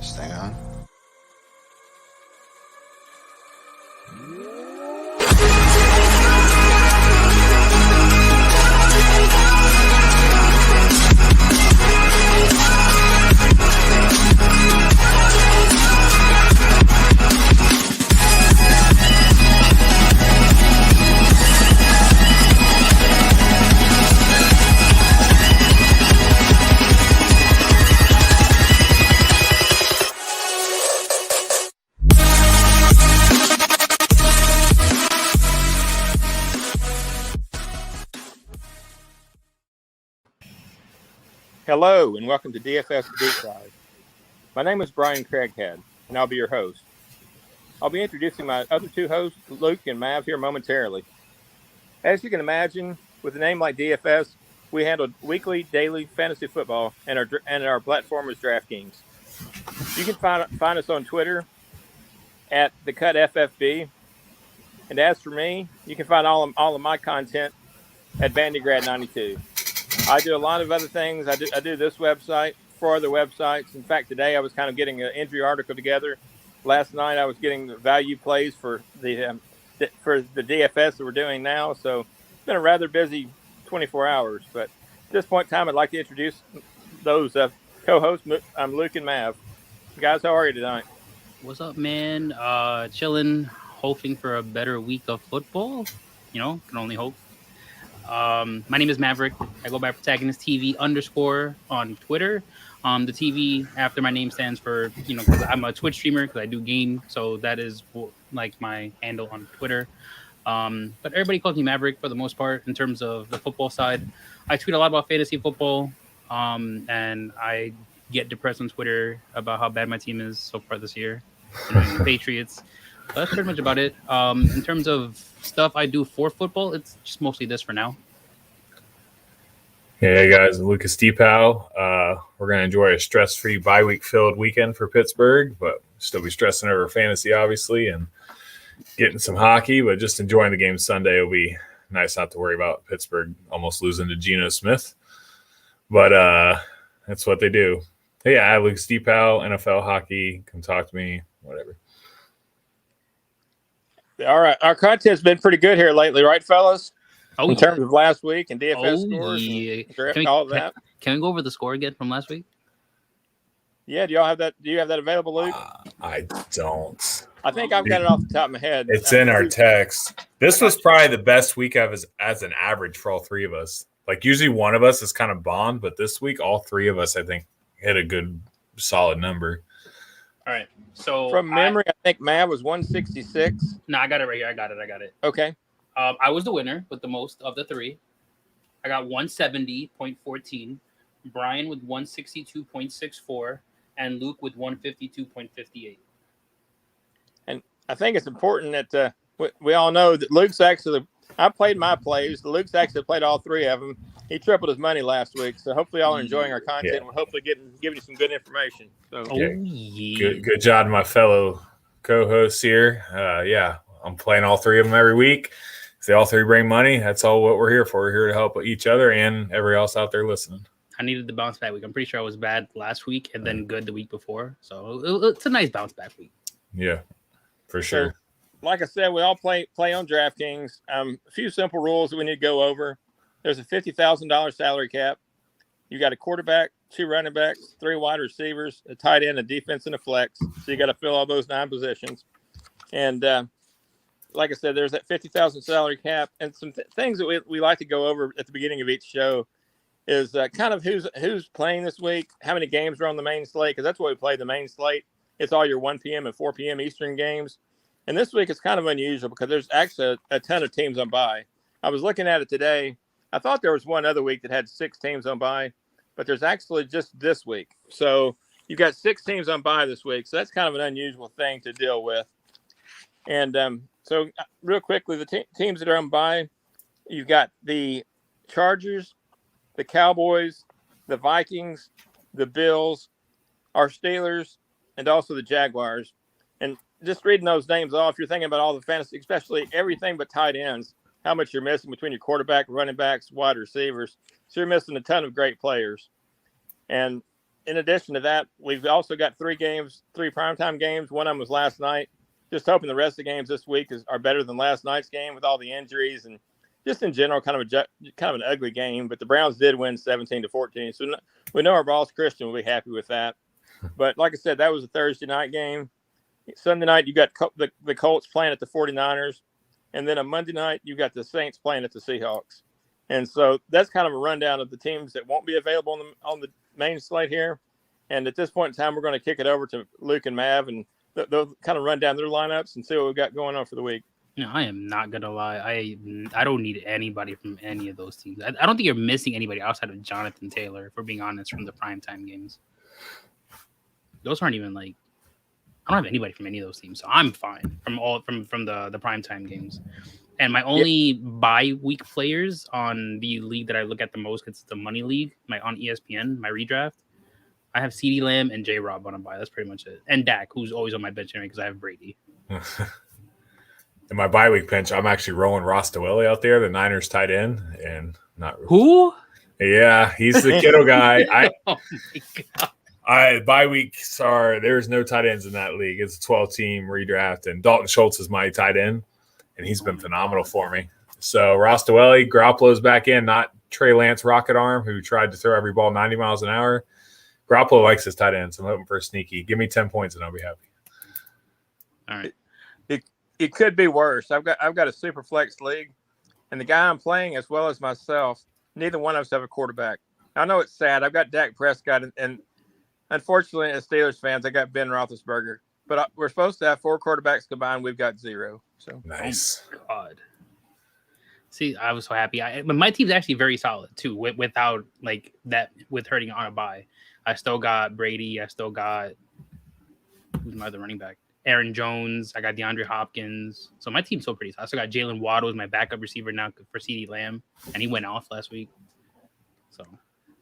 Stay on. Hello, and welcome to DFS Deep Dive. My name is Brian Craighead, and I'll be your host. I'll be introducing my other two hosts, Luke and Mav, here momentarily. As you can imagine, with a name like DFS, we handle weekly, daily fantasy football, and our platform is DraftKings. You can find us on Twitter at TheCutFFB. And as for me, you can find all of my content at Bandygrad92. I do a lot of other things. I do this website, 4 other websites. In fact, today I was kind of getting an injury article together. Last night I was getting the value plays for the DFS that we're doing now. So it's been a rather busy 24 hours. But at this point in time, I'd like to introduce those co-hosts. I'm Luke and Mav. Guys, how are you tonight? What's up, man? Chilling, hoping for a better week of football. You know, can only hope. My name is Maverick. I go by Protagonist TV _ on Twitter. The TV after my name stands for, because I'm a Twitch streamer because I do game. So that is like my handle on Twitter. But everybody calls me Maverick for the most part in terms of the football side. I tweet a lot about fantasy football. And I get depressed on Twitter about how bad my team is so far this year. The Patriots. But that's pretty much about it. In terms of stuff I do for football, it's just mostly this for now. Hey guys, Lucas Deepow. We're going to enjoy a stress-free bye-week filled weekend for Pittsburgh, but still be stressing over fantasy, obviously, and getting some hockey, but just enjoying the game Sunday. Will be nice not to worry about Pittsburgh almost losing to Geno Smith. But that's what they do. Hey, yeah, Lucas Deepow, NFL hockey. Come talk to me, whatever. All right. Our content's been pretty good here lately, right, fellas? Oh, in terms of last week and DFS scores yeah. and all of that. Can we go over the score again from last week? Yeah. Do y'all have that? Do you have that available, Luke? I don't. I think I've got it off the top of my head. It's in our text. This was probably the best week I've as an average for all three of us. Like usually one of us is kind of bombed, but this week all three of us, I think, hit a good solid number. All right. So from memory, I think Matt was 166. No, I got it right here. I got it. Okay. I was the winner with the most of the three. I got 170.14. Brian with 162.64, and Luke with 152.58. And I think it's important that we all know that Luke's actually. I played my plays. Luke's actually played all three of them. He tripled his money last week, so hopefully y'all are enjoying our content. Yeah. We're hopefully giving you some good information. So good job to my fellow co-hosts here. I'm playing all three of them every week. If they all three bring money, that's all what we're here for. We're here to help each other and everybody else out there listening. I needed the bounce back week. I'm pretty sure I was bad last week and then good the week before. So it's a nice bounce back week. Yeah, for sure. So, like I said, we all play on DraftKings. A few simple rules that we need to go over. There's a $50,000 salary cap. You got a quarterback, 2 running backs, 3 wide receivers, a tight end, a defense, and a flex. So you got to fill all those 9 positions. And like I said, there's that $50,000 salary cap. And some things that we like to go over at the beginning of each show is kind of who's playing this week, how many games are on the main slate, because that's what we play, the main slate. It's all your 1 p.m. and 4 p.m. Eastern games. And this week it's kind of unusual because there's actually a ton of teams on bye. I was looking at it today. I thought there was one other week that had 6 teams on bye, but there's actually just this week. So you've got 6 teams on bye this week. So that's kind of an unusual thing to deal with. And so real quickly, the teams that are on bye, you've got the Chargers, the Cowboys, the Vikings, the Bills, our Steelers, and also the Jaguars. And just reading those names off, you're thinking about all the fantasy, especially everything but tight ends, how much you're missing between your quarterback, running backs, wide receivers. So you're missing a ton of great players. And in addition to that, we've also got 3 primetime games. One of them was last night. Just hoping the rest of the games this week are better than last night's game with all the injuries and just in general kind of an ugly game. But the Browns did win 17-14, so we know our boss Christian will be happy with that. But like I said, that was a Thursday night game. Sunday night you got the Colts playing at the 49ers, and then on Monday night you got the Saints playing at the Seahawks. And so that's kind of a rundown of the teams that won't be available on the main slate here. And at this point in time, we're going to kick it over to Luke and Mav, and they'll kind of run down their lineups and see what we've got going on for the week. No, I am not going to lie. I don't need anybody from any of those teams. I don't think you're missing anybody outside of Jonathan Taylor, if we're being honest, from the primetime games. Those aren't even like – I don't have anybody from any of those teams, so I'm fine from the primetime games. And my only bye week players on the league that I look at the most, because it's the money league, on ESPN, my redraft, I have CeeDee Lamb and J-Rob on a bye. That's pretty much it. And Dak, who's always on my bench anyway because I have Brady. In my bye week pinch, I'm actually rolling Ross Dwelly out there, the Niners tight end, and not who? Yeah, he's the Kittle guy. Oh my god. Bye weeks are there's no tight ends in that league. It's a 12-team redraft, and Dalton Schultz is my tight end, and he's been phenomenal for me. So Ross Dwelly, Garoppolo's back in, not Trey Lance rocket arm who tried to throw every ball 90 miles an hour. Garoppolo likes his tight ends. I'm hoping for a sneaky. Give me 10 points and I'll be happy. All right. It could be worse. I've got a super flex league, and the guy I'm playing as well as myself, neither one of us have a quarterback. I know it's sad. I've got Dak Prescott, and unfortunately, as Steelers fans, I got Ben Roethlisberger. But we're supposed to have 4 quarterbacks combined. We've got 0. So nice. Oh God. See, I was so happy. But my team's actually very solid too. Without like that, with hurting on a bye, I still got Brady. I still got who's my other running back? Aaron Jones. I got DeAndre Hopkins. So my team's still pretty solid. I still got Jalen Waddle as my backup receiver now for CeeDee Lamb, and he went off last week. So.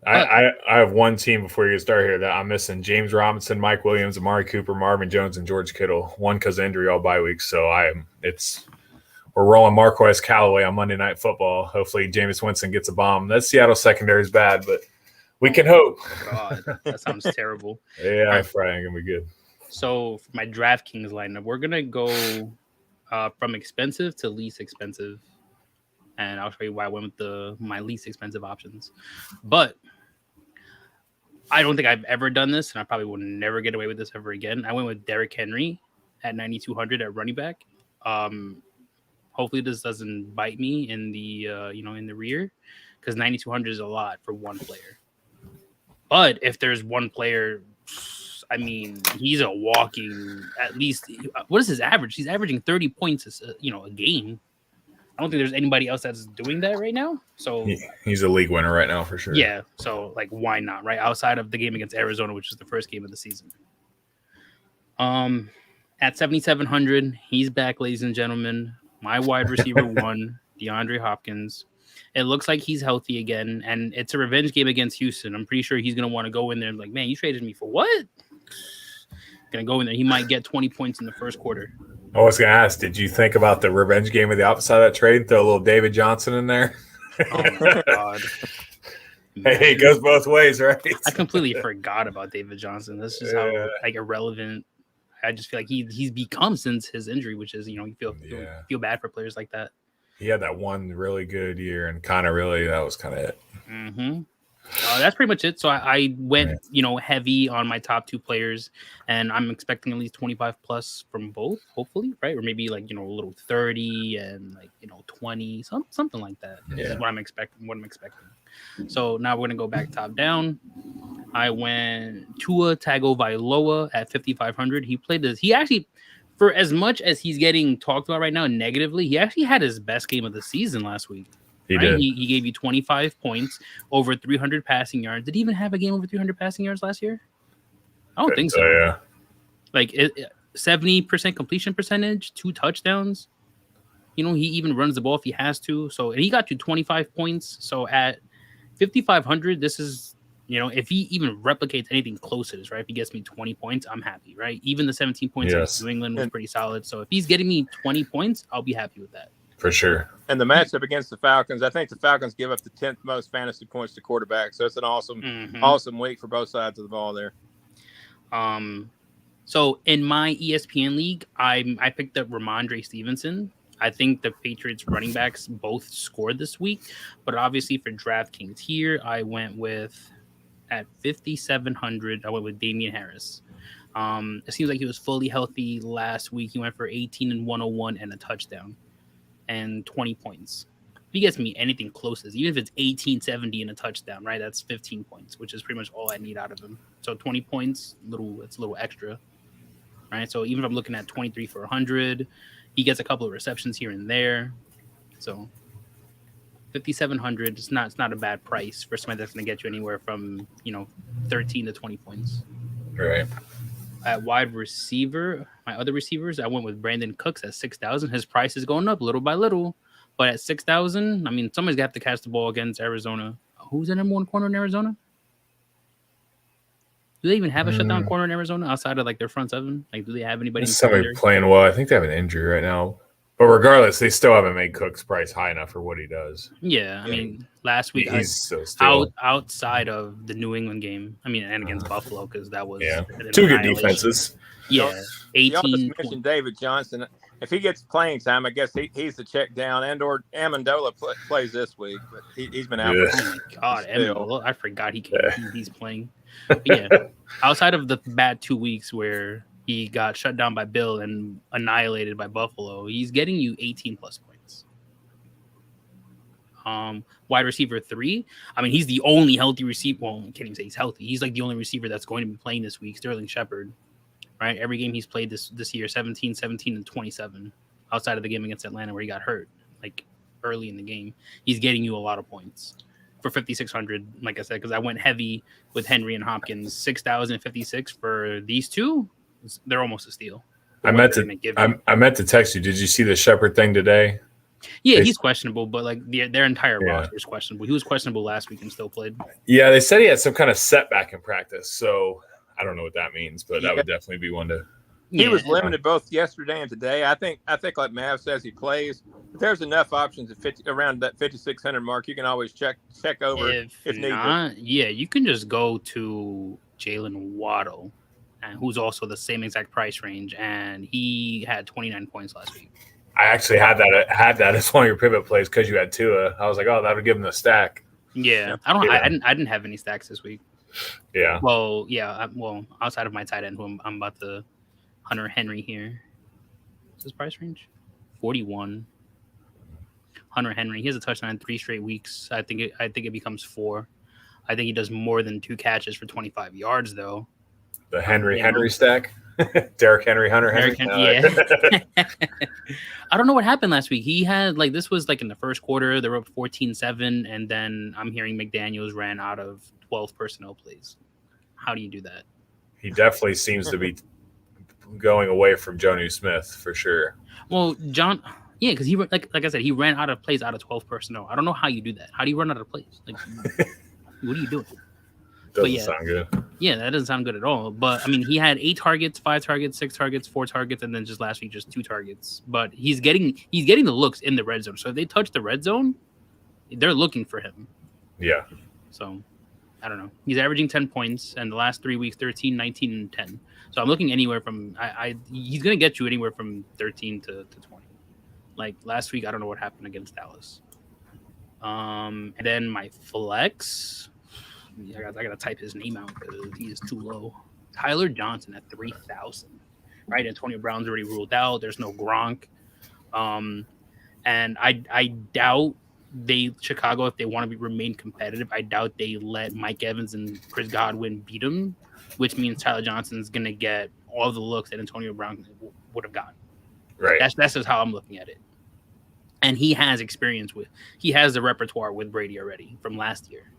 I have one team before you get started here that I'm missing: James Robinson, Mike Williams, Amari Cooper, Marvin Jones, and George Kittle. One because of injury all bye weeks. So we're rolling Marquez Callaway on Monday Night Football. Hopefully Jameis Winston gets a bomb. That Seattle secondary is bad, but we can hope. God, that sounds terrible. Yeah, I'm Friday gonna be good. So for my DraftKings lineup, we're gonna go from expensive to least expensive, and I'll show you why I went with my least expensive options. But I don't think I've ever done this, and I probably will never get away with this ever again. I went with Derrick Henry at 9,200 at running back. Hopefully this doesn't bite me in the in the rear, because 9,200 is a lot for one player. But if there's one player, I mean, he's a walking, at least, what is his average? He's averaging 30 points a game. I don't think there's anybody else that's doing that right now. So he's a league winner right now for sure. Yeah. So like, why not? Right. Outside of the game against Arizona, which is the first game of the season. At 7,700, he's back, ladies and gentlemen. My wide receiver 1, DeAndre Hopkins. It looks like he's healthy again, and it's a revenge game against Houston. I'm pretty sure he's going to want to go in there and like, man, you traded me for what? Going to go in there. He might get 20 points in the first quarter. I was going to ask, did you think about the revenge game of the opposite side of that trade? Throw a little David Johnson in there? Oh, my God. Hey, it goes both ways, right? I completely forgot about David Johnson. That's just how irrelevant I just feel like he's become since his injury, which is, you feel bad for players like that. He had that one really good year, and that was kind of it. Mm-hmm. That's pretty much it. So I went, heavy on my top 2 players, and I'm expecting at least 25 plus from both, hopefully, right? Or maybe like, a little 30 and like, 20, something like that. Yeah. Is what I'm expecting. So now we're going to go back top down. I went Tua Tagovailoa at 5,500. He played this. He actually, for as much as he's getting talked about right now negatively, he actually had his best game of the season last week. He did. He gave you 25 points, over 300 passing yards. Did he even have a game over 300 passing yards last year? I don't think so. Yeah. Like 70% completion percentage, 2 touchdowns. He even runs the ball if he has to. So, and he got you 25 points. So at 5,500, this is, if he even replicates anything close to this, right? If he gets me 20 points, I'm happy, right? Even the 17 points against New England was pretty solid. So if he's getting me 20 points, I'll be happy with that. For sure. And the matchup against the Falcons, I think the Falcons give up the 10th most fantasy points to quarterback. So it's an awesome week for both sides of the ball there. So in my ESPN league, I picked up Ramandra Stevenson. I think the Patriots running backs both scored this week, but obviously for DraftKings here, I went with at 5,700. I went with Damian Harris. It seems like he was fully healthy last week. He went for 18 and 101 and a touchdown and 20 points. If he gets me anything close to this, even if it's 1870 and a touchdown, right? That's 15 points, which is pretty much all I need out of him. So 20 points, it's a little extra, right? So even if I'm looking at 23 for 100, he gets a couple of receptions here and there. So 5,700 it's not a bad price for somebody that's going to get you anywhere from 13 to 20 points. Right. At wide receiver, my other receivers, I went with Brandon Cooks at 6,000. His price is going up little by little, but at 6,000, I mean, somebody's got to catch the ball against Arizona. Who's the number one corner in Arizona? Do they even have a shutdown corner in Arizona outside of like their front seven? Like, do they have anybody? Somebody playing well. I think they have an injury right now. But regardless, they still haven't made Cook's price high enough for what he does. Yeah, I mean, last week he's still outside of the New England game. I mean, and against Buffalo because that was two good defenses. Yeah, 18. You almost mentioned David Johnson. If he gets playing time, I guess he's the check down. And/or Amendola plays this week, but he's been out. Oh my God, Amendola! I forgot he's playing. But yeah, outside of the bad 2 weeks where he got shut down by Bill and annihilated by Buffalo, he's getting you 18 plus points. Wide receiver 3. I mean, he's the only healthy receiver. Well, I can't even say he's healthy. He's like the only receiver that's going to be playing this week. Sterling Shepard, right? Every game he's played this year, 17, and 27. Outside of the game against Atlanta where he got hurt, like early in the game, he's getting you a lot of points for 5,600. Like I said, because I went heavy with Henry and Hopkins. 6,056 for these two. They're almost a steal. I meant to text you. Did you see the Shepard thing today? Yeah, he's questionable, but like their entire roster is questionable. He was questionable last week and still played. Yeah, they said he had some kind of setback in practice, so I don't know what that means, but that would definitely be one to. He was limited both yesterday and today. I think like Mav says, he plays. But there's enough options at around that 5,600 mark. You can always check over if needed. Yeah, you can just go to Jalen Waddle, who's also the same exact price range, and he had 29 points last week. I actually had that as one of your pivot plays because you had Tua. I was like, oh, that would give him the stack. Yeah, I didn't have any stacks this week. Yeah. Well, yeah. Outside of my tight end, who I'm about to Hunter Henry here. What's his price range? 41. Hunter Henry. He has a touchdown in 3 straight weeks. I think it becomes 4. I think he does more than 2 catches for 25 yards though. The Henry stack. Derrick Henry, Hunter Henry. Yeah. I don't know what happened last week. He had this was in the first quarter. They were up 14-7, and then I'm hearing McDaniels ran out of 12 personnel plays. How do you do that? He definitely seems to be going away from Jonnu Smith for sure. Well, John, yeah, because he like I said, he ran out of plays out of 12 personnel. I don't know how you do that. How do you run out of plays? What are you doing? Doesn't sound good. Yeah, that doesn't sound good at all. But I mean, he had 8 targets, 5 targets, 6 targets, 4 targets, and then just last week just 2 targets. But he's getting the looks in the red zone. So if they touch the red zone, they're looking for him. Yeah. So I don't know. He's averaging 10 points, and the last 3 weeks, 13, 19, and 10. So I'm looking anywhere from he's gonna get you anywhere from 13 to 20. Like last week, I don't know what happened against Dallas. And then my flex. I gotta type his name out because he is too low. Tyler Johnson at 3,000. Right, Antonio Brown's already ruled out. There's no Gronk, and I doubt Chicago, if they want to remain competitive, I doubt they let Mike Evans and Chris Godwin beat him, which means Tyler Johnson's gonna get all the looks that Antonio Brown would have gotten. Right. That's just how I'm looking at it. And he has he has the repertoire with Brady already from last year.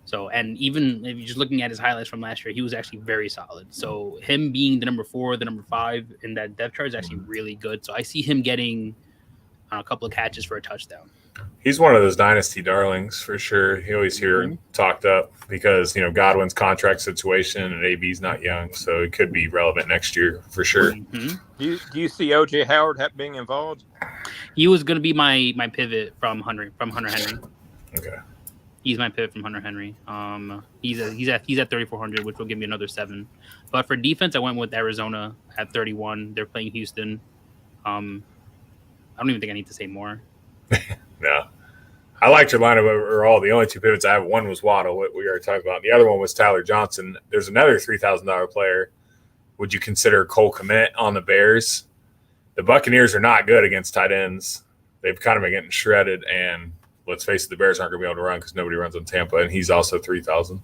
So, and even if you're just looking at his highlights from last year, he was actually very solid. So him being the number 4, the number 5 in that depth chart is actually really good. So I see him getting a couple of catches for a touchdown. He's one of those dynasty darlings for sure. You always hear him talked up because, Godwin's contract situation and AB's not young, so it could be relevant next year for sure. Do you see OJ Howard being involved? He was going to be my pivot from Hunter Henry. Okay. He's my pivot from Hunter Henry. He's at 3,400, which will give me another 7. But for defense, I went with Arizona at 31. They're playing Houston. I don't even think I need to say more. No. I liked your lineup overall. The only 2 pivots I have, one was Waddle, what we already talked about. The other one was Tyler Johnson. There's another $3,000 player. Would you consider Cole Kmet on the Bears? The Buccaneers are not good against tight ends. They've kind of been getting shredded, and let's face it, the Bears aren't going to be able to run because nobody runs on Tampa, and he's also 3,000.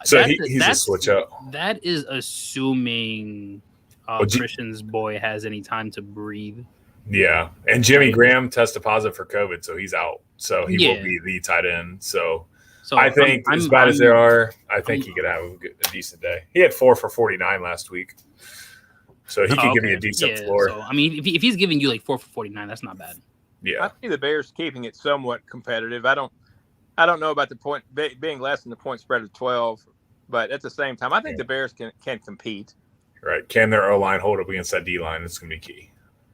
So he's a switch up. That is assuming Christian's boy has any time to breathe. Yeah, and Jimmy Graham tested positive for COVID, so he's out. So he will be the tight end. So I think as bad as they are, I think he could have a decent day. He had 4 for 49 last week. So he could give me a decent floor. So, I mean, if he's giving you like 4 for 49, that's not bad. Yeah. I see the Bears keeping it somewhat competitive. I don't know about the point being less than the point spread of 12, but at the same time, I think the Bears can compete. Right. Can their O-line hold up against that D-line? That's going to be key.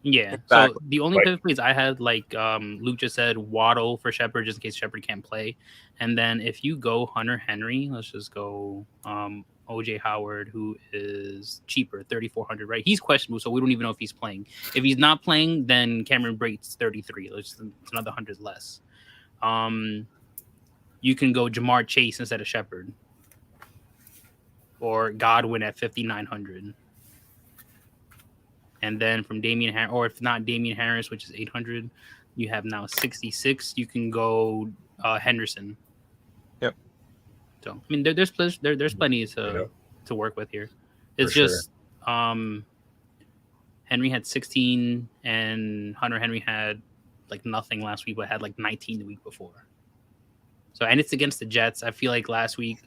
Yeah. Exactly. So the only pivot plays I had, like Luke just said, Waddle for Shepard, just in case Shepard can't play. And then if you go Hunter Henry, let's just go OJ Howard, who is cheaper, 3,400, right? He's questionable, so we don't even know if he's playing. If he's not playing, then Cameron Brate's 33. It's another 100 less. You can go Jamar Chase instead of Shepard. Or Godwin at 5,900. And then from Damian Harris, or if not Damian Harris, which is 800, you have now 66. You can go Henderson. Yep. So I mean, there's plenty to work with here. It's just Henry had 16, and Hunter Henry had like nothing last week, but had like 19 the week before. So, and it's against the Jets. I feel like last week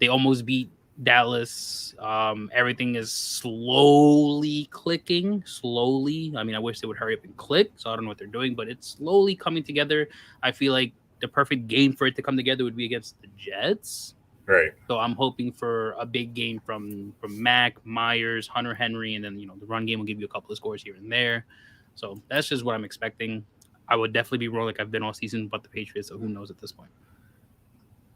they almost beat Dallas. Everything is slowly clicking. Slowly. I mean, I wish they would hurry up and click. So I don't know what they're doing, but it's slowly coming together. I feel like the perfect game for it to come together would be against the Jets. Right. So I'm hoping for a big game from Mac, Myers, Hunter Henry, and then the run game will give you a couple of scores here and there. So that's just what I'm expecting. I would definitely be wrong like I've been all season, but the Patriots. So who knows at this point.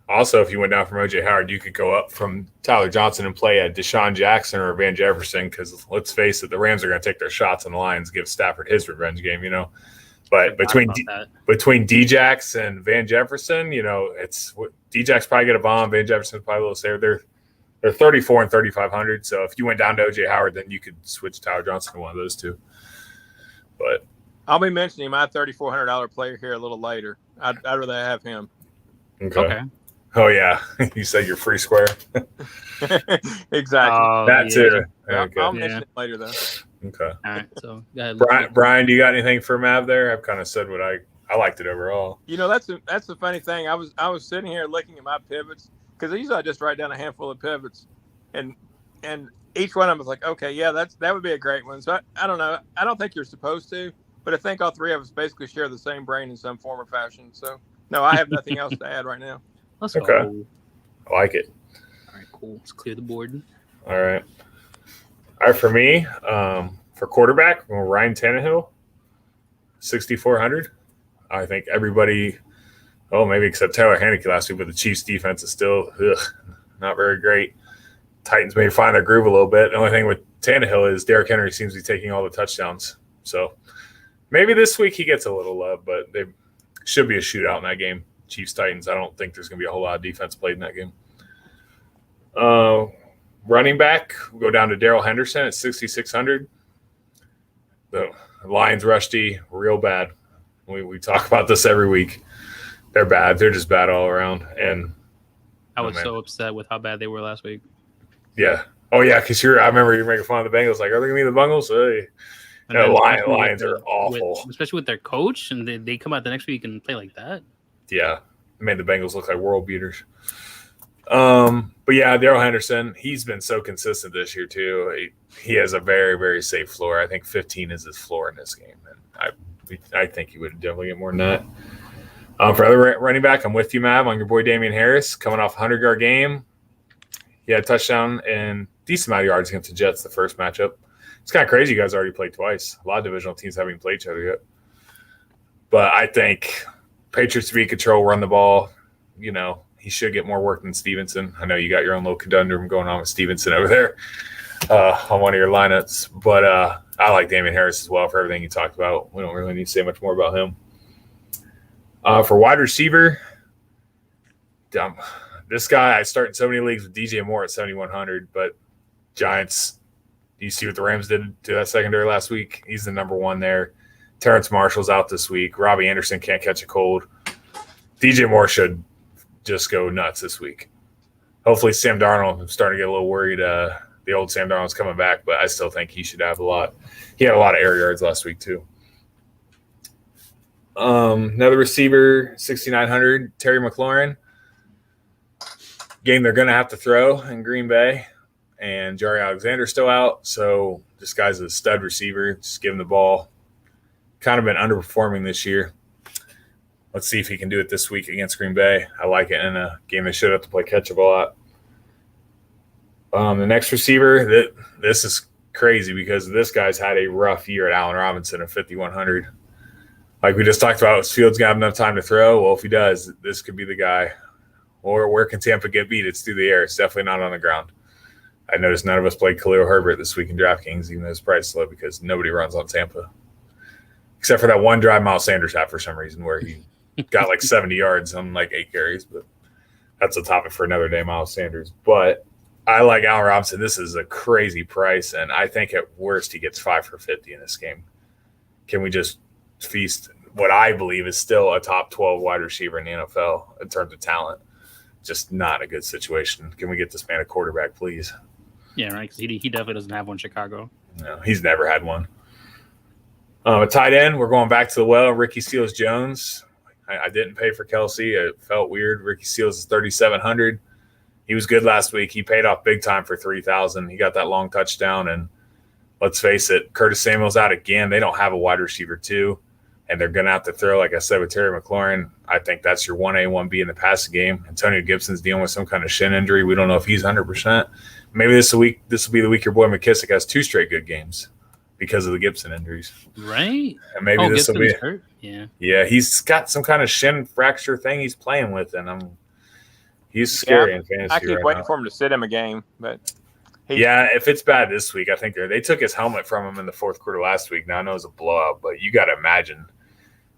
Also, if you went down from OJ Howard, you could go up from Tyler Johnson and play a Deshaun Jackson or Van Jefferson because, let's face it, the Rams are going to take their shots and the Lions give Stafford his revenge game, But between D-Jax and Van Jefferson, it's D-Jax probably get a bomb. Van Jefferson's probably a little safer. They're 34 and 3,500. So if you went down to OJ Howard, then you could switch Tyler Johnson to one of those two. But I'll be mentioning my $3,400 player here a little later. I'd rather have him. Okay. Oh, yeah. You said you're free square. Exactly. That too. Okay. I'll mention it later, though. Okay. All right. So, go ahead. Brian, do you got anything for Mav there? I've kind of said what I liked it overall. That's the funny thing. I was sitting here looking at my pivots because usually I just write down a handful of pivots, and each one of them was like, okay, yeah, that would be a great one. So I don't know. I don't think you're supposed to, but I think all three of us basically share the same brain in some form or fashion. So no, I have nothing else to add right now. Let's go. Okay. I like it. All right, cool. Let's clear the board. All right. For me, for quarterback, Ryan Tannehill, 6,400. I think everybody, maybe except Taylor Heinicke last week, but the Chiefs' defense is still not very great. Titans may find their groove a little bit. The only thing with Tannehill is Derrick Henry seems to be taking all the touchdowns. So maybe this week he gets a little love, but they should be a shootout in that game. Chiefs-Titans, I don't think there's going to be a whole lot of defense played in that game. Running back, we'll go down to Daryl Henderson at 6,600. The Lions rusty, real bad. We talk about this every week. They're bad. They're just bad all around. And I was so upset with how bad they were last week. Yeah. Oh, yeah, because I remember you making fun of the Bengals. Like, are they going to be the Bengals? Hey. Lions are awful. Especially with their coach, and they come out the next week and play like that. Yeah, it made the Bengals look like world beaters. But yeah, Daryl Henderson, he's been so consistent this year too. He has a very, very safe floor. I think 15 is his floor in this game, and I think he would definitely get more than that. For other running back, I'm with you, Mav, on your boy Damian Harris, coming off a 100-yard game. He had a touchdown and decent amount of yards against the Jets the first matchup. It's kind of crazy you guys already played twice. A lot of divisional teams haven't even played each other yet. But I think Patriots to be in control, run the ball. He should get more work than Stevenson. I know you got your own little conundrum going on with Stevenson over there on one of your lineups. But I like Damian Harris as well for everything you talked about. We don't really need to say much more about him. For wide receiver, this guy, I start in so many leagues with DJ Moore at 7,100, but Giants, you see what the Rams did to that secondary last week? He's the number one there. Terrence Marshall's out this week. Robbie Anderson can't catch a cold. DJ Moore should just go nuts this week. Hopefully Sam Darnold, I'm starting to get a little worried. The old Sam Darnold's coming back, but I still think he should have a lot. He had a lot of air yards last week too. Another receiver, 6,900, Terry McLaurin. Game they're going to have to throw in Green Bay, and Jari Alexander's still out, so this guy's a stud receiver. Just give him the ball. Kind of been underperforming this year. Let's see if he can do it this week against Green Bay. I like it in a game they should have to play catch-up a lot. The next receiver, this is crazy because this guy's had a rough year at Allen Robinson at 5,100. Like we just talked about, is Fields going to have enough time to throw? Well, if he does, this could be the guy. Or where can Tampa get beat? It's through the air. It's definitely not on the ground. I noticed none of us played Khalil Herbert this week in DraftKings, even though his price is low, because nobody runs on Tampa. Except for that one drive Miles Sanders had for some reason where he got like 70 yards on like 8 carries. But that's a topic for another day, Miles Sanders. But I like Allen Robinson. This is a crazy price, and I think at worst he gets 5 for 50 in this game. Can we just feast what I believe is still a top 12 wide receiver in the NFL in terms of talent? Just not a good situation. Can we get this man a quarterback, please? Yeah, right, because he definitely doesn't have one in Chicago. No, he's never had one. A tight end, we're going back to the well. Ricky Seals-Jones. I didn't pay for Kelsey. It felt weird. Ricky Seals is 3,700. He was good last week. He paid off big time for 3,000. He got that long touchdown. And let's face it, Curtis Samuel's out again. They don't have a wide receiver too, and they're going to have to throw, like I said, with Terry McLaurin. I think that's your 1A, 1B in the passing game. Antonio Gibson's dealing with some kind of shin injury. We don't know if he's 100%. Maybe this will be the week your boy McKissick has 2 straight good games because of the Gibson injuries. Right. And maybe this will be hurt. Yeah. Yeah, he's got some kind of shin fracture thing he's playing with, and he's scary in fantasy. I keep right waiting now for him to sit him a game, but if it's bad this week, I think they took his helmet from him in the fourth quarter last week. Now I know it was a blowout, but you got to imagine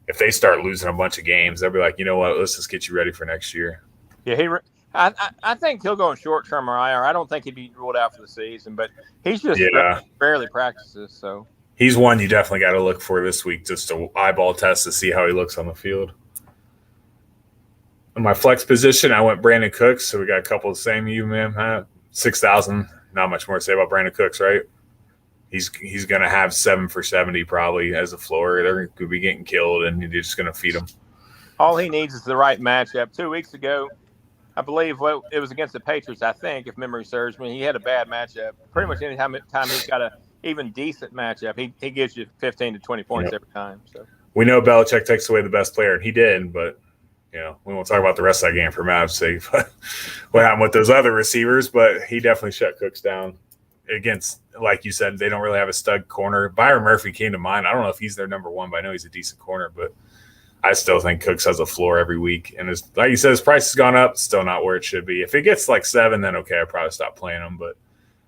if they start losing a bunch of games, they'll be like, you know what, let's just get you ready for next year. Yeah, I think he'll go in short-term or IR. I don't think he'd be ruled out for the season, but he's just rarely practices. So he's one you definitely got to look for this week, just to eyeball test to see how he looks on the field. In my flex position, I went Brandon Cooks, so we got a couple of the same you, man. 6,000. Not much more to say about Brandon Cooks, right? He's going to have 7 for 70 probably as a floor. They're going to be getting killed, and you're just going to feed him. All he needs is the right matchup. 2 weeks ago, I believe it was against the Patriots, I think, if memory serves me. He had a bad matchup. Pretty much any time he's got a even decent matchup, he gives you 15 to 20 points every time. So we know Belichick takes away the best player, and he did, but we won't talk about the rest of that game for Mav's sake. What happened with those other receivers, but he definitely shut Cooks down against, like you said, they don't really have a stud corner. Byron Murphy came to mind. I don't know if he's their number one, but I know he's a decent corner, but I still think Cooks has a floor every week. And like you said, his price has gone up, still not where it should be. If it gets like 7, then okay, I'll probably stop playing him. But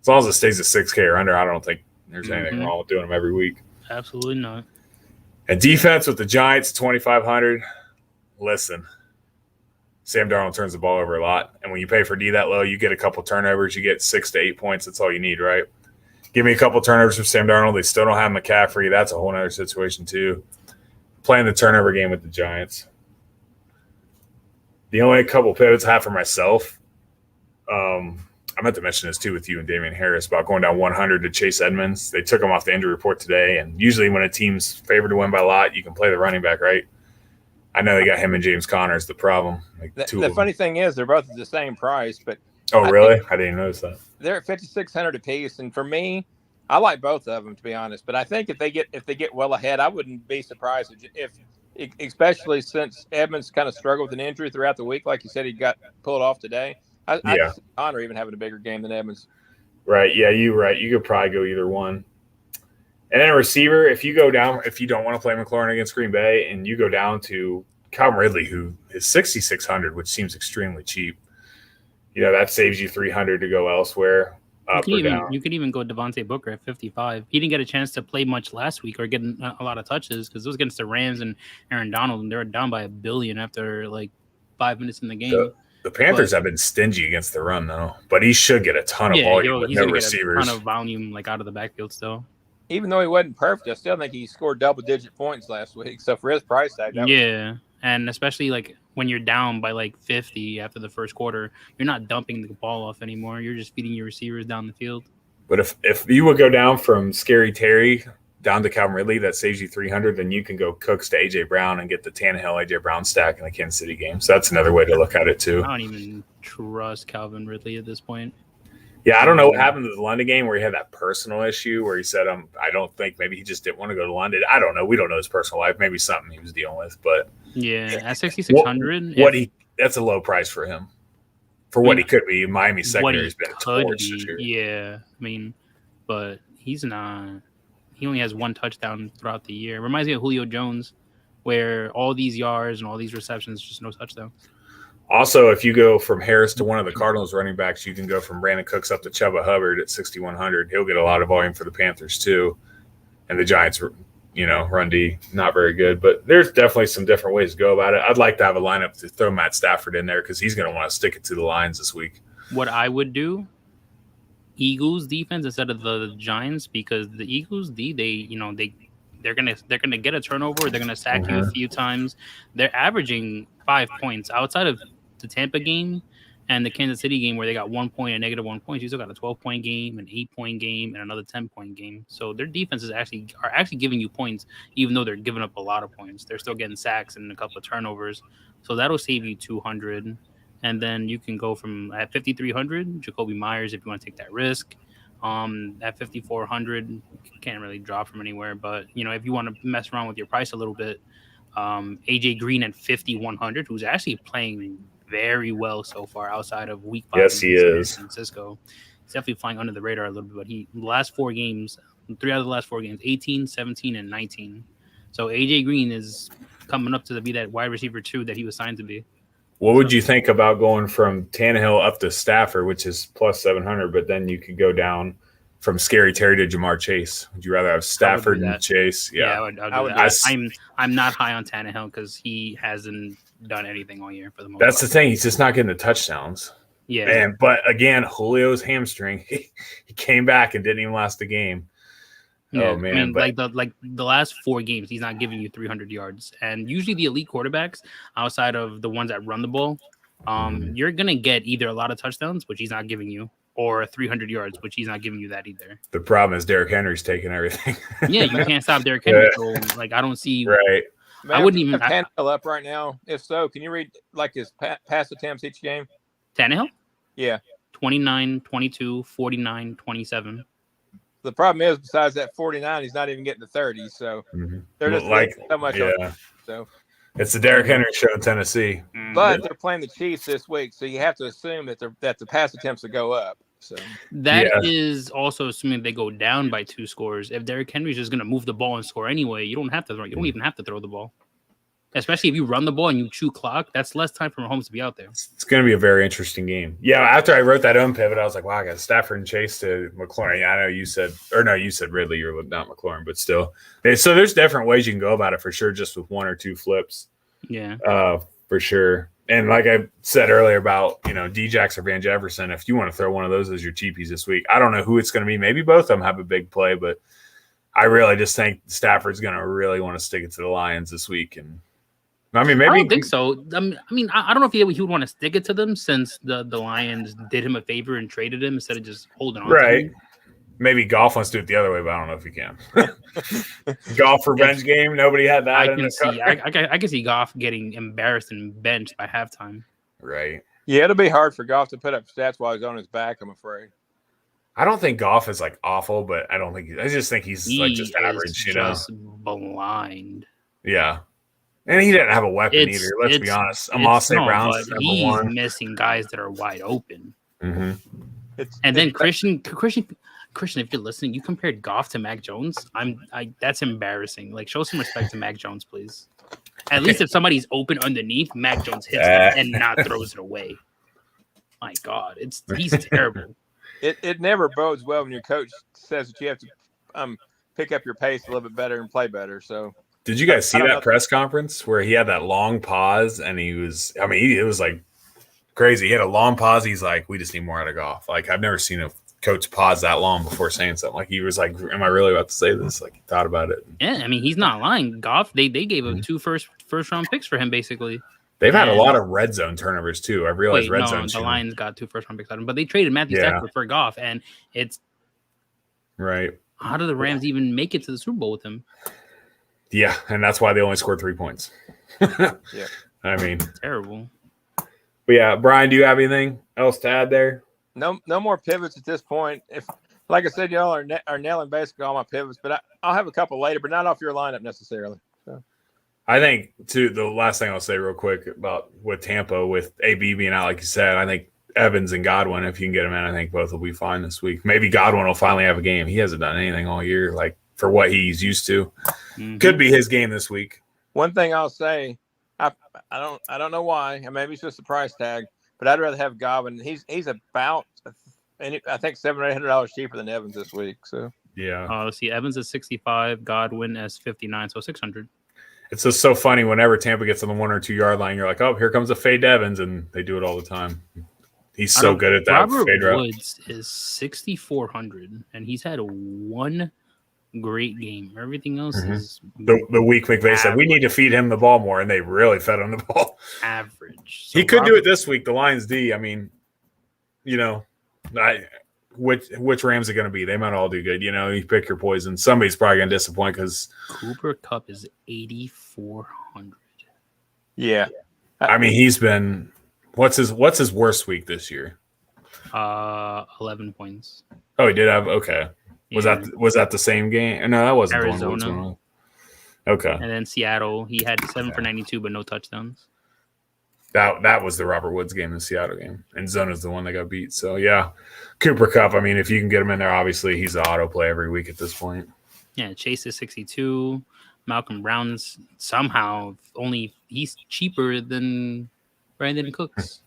as long as it stays at 6K or under, I don't think there's anything wrong with doing him every week. Absolutely not. And defense with the Giants, 2,500. Listen, Sam Darnold turns the ball over a lot. And when you pay for D that low, you get a couple turnovers. You get 6 to 8 points. That's all you need, right? Give me a couple turnovers from Sam Darnold. They still don't have McCaffrey. That's a whole other situation too. Playing the turnover game with the Giants. The only couple pivots I have for myself, I meant to mention this too with you and Damian Harris about going down 100 to Chase Edmonds. They took him off the injury report today, and usually when a team's favored to win by a lot, you can play the running back, right? I know they got him and James Conner is the problem. The funny thing is they're both at the same price, but really? I didn't notice that. They're at 5,600 apiece, and for me, I like both of them, to be honest. But I think if they get well ahead, I wouldn't be surprised if especially since Edmonds kind of struggled with an injury throughout the week. Like you said, he got pulled off today. I Yeah. could see Connor even having a bigger game than Edmonds. Right. Yeah, you're right. You could probably go either one. And then a receiver, if you go down, if you don't want to play Mclaren against Green Bay and you go down to Calvin Ridley, who is 6,600, which seems extremely cheap, that saves you 300 to go elsewhere. You could even go Devontae Booker at 55. He didn't get a chance to play much last week or get a lot of touches because it was against the Rams and Aaron Donald, and they were down by $1 billion after like 5 minutes in the game. The Panthers have been stingy against the run, though, but he should get a ton of volume with no receivers. A ton of volume like out of the backfield still. Even though he wasn't perfect, I still think he scored double-digit points last week. So for his price tag, and especially like when you're down by like 50 after the first quarter, you're not dumping the ball off anymore. You're just feeding your receivers down the field. But if you would go down from Scary Terry down to Calvin Ridley, that saves you 300. Then you can go Cooks to AJ Brown and get the Tannehill AJ Brown stack in the Kansas City game. So that's another way to look at it too. I don't even trust Calvin Ridley at this point. Yeah, I don't know what happened to the London game where he had that personal issue where he said, I don't think maybe he just didn't want to go to London. I don't know. We don't know his personal life. Maybe something he was dealing with. But yeah, at 6,600, that's a low price for him. For what he could be. Miami secondary has been a torch this year. Yeah, I mean, but he's not. He only has one touchdown throughout the year. Reminds me of Julio Jones, where all these yards and all these receptions, just no touchdowns. Also, if you go from Harris to one of the Cardinals running backs, you can go from Brandon Cooks up to Chuba Hubbard at 6,100. He'll get a lot of volume for the Panthers too. And the Giants, run D, not very good. But there's definitely some different ways to go about it. I'd like to have a lineup to throw Matt Stafford in there because he's going to want to stick it to the Lions this week. What I would do, Eagles defense instead of the Giants, because the Eagles D, they're gonna get a turnover. They're gonna sack you a few times. They're averaging 5 points outside of the Tampa game and the Kansas City game where they got 1 point and negative 1 point. You still got a 12-point game, an 8-point game, and another 10-point game. So their defenses are actually giving you points, even though they're giving up a lot of points. They're still getting sacks and a couple of turnovers. So that'll save you 200. And then you can go from at 5,300, Jacoby Myers if you want to take that risk. At 5,400, you can't really drop from anywhere. But if you want to mess around with your price a little bit, AJ Green at 5,100, who's actually playing very well so far outside of week 5. Yes, he is. San Francisco. He's definitely flying under the radar a little bit, but the last 4 games, 3 out of the last 4 games, 18, 17, and 19. So AJ Green is coming up to be that wide receiver 2 that he was signed to be. What would you think about going from Tannehill up to Stafford, which is plus 700, but then you could go down from Scary Terry to Jamar Chase? Would you rather have Stafford and Chase? Yeah, I would do that. I'm not high on Tannehill because he hasn't done anything all year for the most part. That's the thing. He's just not getting the touchdowns. Yeah. But again, Julio's hamstring, he came back and didn't even last the game. Yeah, oh man! I mean, the last 4 games, he's not giving you 300 yards. And usually the elite quarterbacks, outside of the ones that run the ball, you're gonna get either a lot of touchdowns, which he's not giving you, or 300 yards, which he's not giving you that either. The problem is Derrick Henry's taking everything. Yeah, you can't stop Derrick Henry. So, I don't see. Right. Man, I wouldn't even. Tannehill up right now. If so, can you read his pass attempts each game? Tannehill? Yeah. 29, 22, 49, 27. The problem is, besides that 49, he's not even getting to 30. So they're just so much. Yeah. So it's the Derrick Henry show in Tennessee. But they're playing the Chiefs this week, so you have to assume that the pass attempts will go up. So that is also assuming they go down by 2 scores. If Derrick Henry's just going to move the ball and score anyway, you don't have to. You don't even have to throw the ball. Especially if you run the ball and you chew clock, that's less time for Mahomes to be out there. It's going to be a very interesting game. Yeah, after I wrote that pivot, I was like, wow, I got Stafford and Chase to McLaurin. Yeah, I know you said Ridley, you're not McLaurin, but still. So there's different ways you can go about it for sure, just with 1 or 2 flips. Yeah. For sure. And like I said earlier about, D-Jax or Van Jefferson, if you want to throw one of those as your cheapies this week, I don't know who it's going to be. Maybe both of them have a big play, but I really just think Stafford's going to really want to stick it to the Lions this week. And I mean, maybe I don't think so. I mean, I don't know if he would want to stick it to them since the Lions did him a favor and traded him instead of just holding on. Right. To him. Maybe Goff wants to do it the other way, but I don't know if he can. Goff revenge game. Nobody had that. I can see Goff getting embarrassed and benched by halftime. Right. Yeah, it'll be hard for Goff to put up stats while he's on his back, I'm afraid. I don't think Goff is awful, but I just think he's just average. Just blind. Yeah. And he didn't have a weapon either. Let's be honest. Amon-Ra Brown's but number one. Missing guys that are wide open. Mm-hmm. And then Christian, if you're listening, you compared Goff to Mac Jones. That's embarrassing. Like, show some respect to Mac Jones, please. At least if somebody's open underneath, Mac Jones hits it and not throws it away. My God, he's terrible. It never bodes well when your coach says that you have to pick up your pace a little bit better and play better. So, did you guys see that press conference where he had that long pause and it was like crazy. He had a long pause. He's like, we just need more out of Goff. Like, I've never seen a coach pause that long before saying something. Like, he was like, am I really about to say this? Like, he thought about it. Yeah, I mean, he's not lying. Goff, they gave him 2 first round picks for him, basically. They've had a lot of red zone turnovers too. I realized red zone. The Lions got 2 first round picks out of him, but they traded Matthew Stafford for Goff, and it's right. How do the Rams even make it to the Super Bowl with him? Yeah, and that's why they only scored 3 points. Yeah, I mean, terrible. But yeah, Brian, do you have anything else to add there? No more pivots at this point. If, like I said, y'all are nailing basically all my pivots, but I'll have a couple later, but not off your lineup necessarily. So. I think, too, the last thing I'll say real quick about with Tampa, with AB being out, like you said, I think Evans and Godwin, if you can get them in, I think both will be fine this week. Maybe Godwin will finally have a game. He hasn't done anything all year, like, for what he's used to. Mm-hmm. Could be his game this week. One thing I'll say, I don't know why, and maybe it's just a price tag, but I'd rather have Godwin. He's about, I think, $700 or $800 cheaper than Evans this week. So yeah. Let's see, Evans is 65, Godwin is 59, so 600. It's just so funny whenever Tampa gets on the 1 or 2 yard line, you're like, oh, here comes a fade to Evans, and they do it all the time. He's so good at that. Robert fade route. Woods is 6,400, and he's had one great game. Everything else is the week McVay said we need to feed him the ball more, and they really fed him the ball. Average. So he could do it this week. The Lions D. I mean, which Rams are going to be? They might all do good. You pick your poison. Somebody's probably going to disappoint because Cooper Kupp is 8,400. Yeah, I mean he's been. What's his worst week this year? 11 points. Oh, he did have okay. Was that the same game? No, that wasn't Arizona. The one. Okay. And then Seattle, he had 7 for 92, but no touchdowns. That was the Robert Woods game, the Seattle game, and Zona's the one that got beat. So yeah, Cooper Kupp. I mean, if you can get him in there, obviously he's an auto play every week at this point. Yeah, Chase is 62. Malcolm Brown's somehow he's cheaper than Brandon Cooks.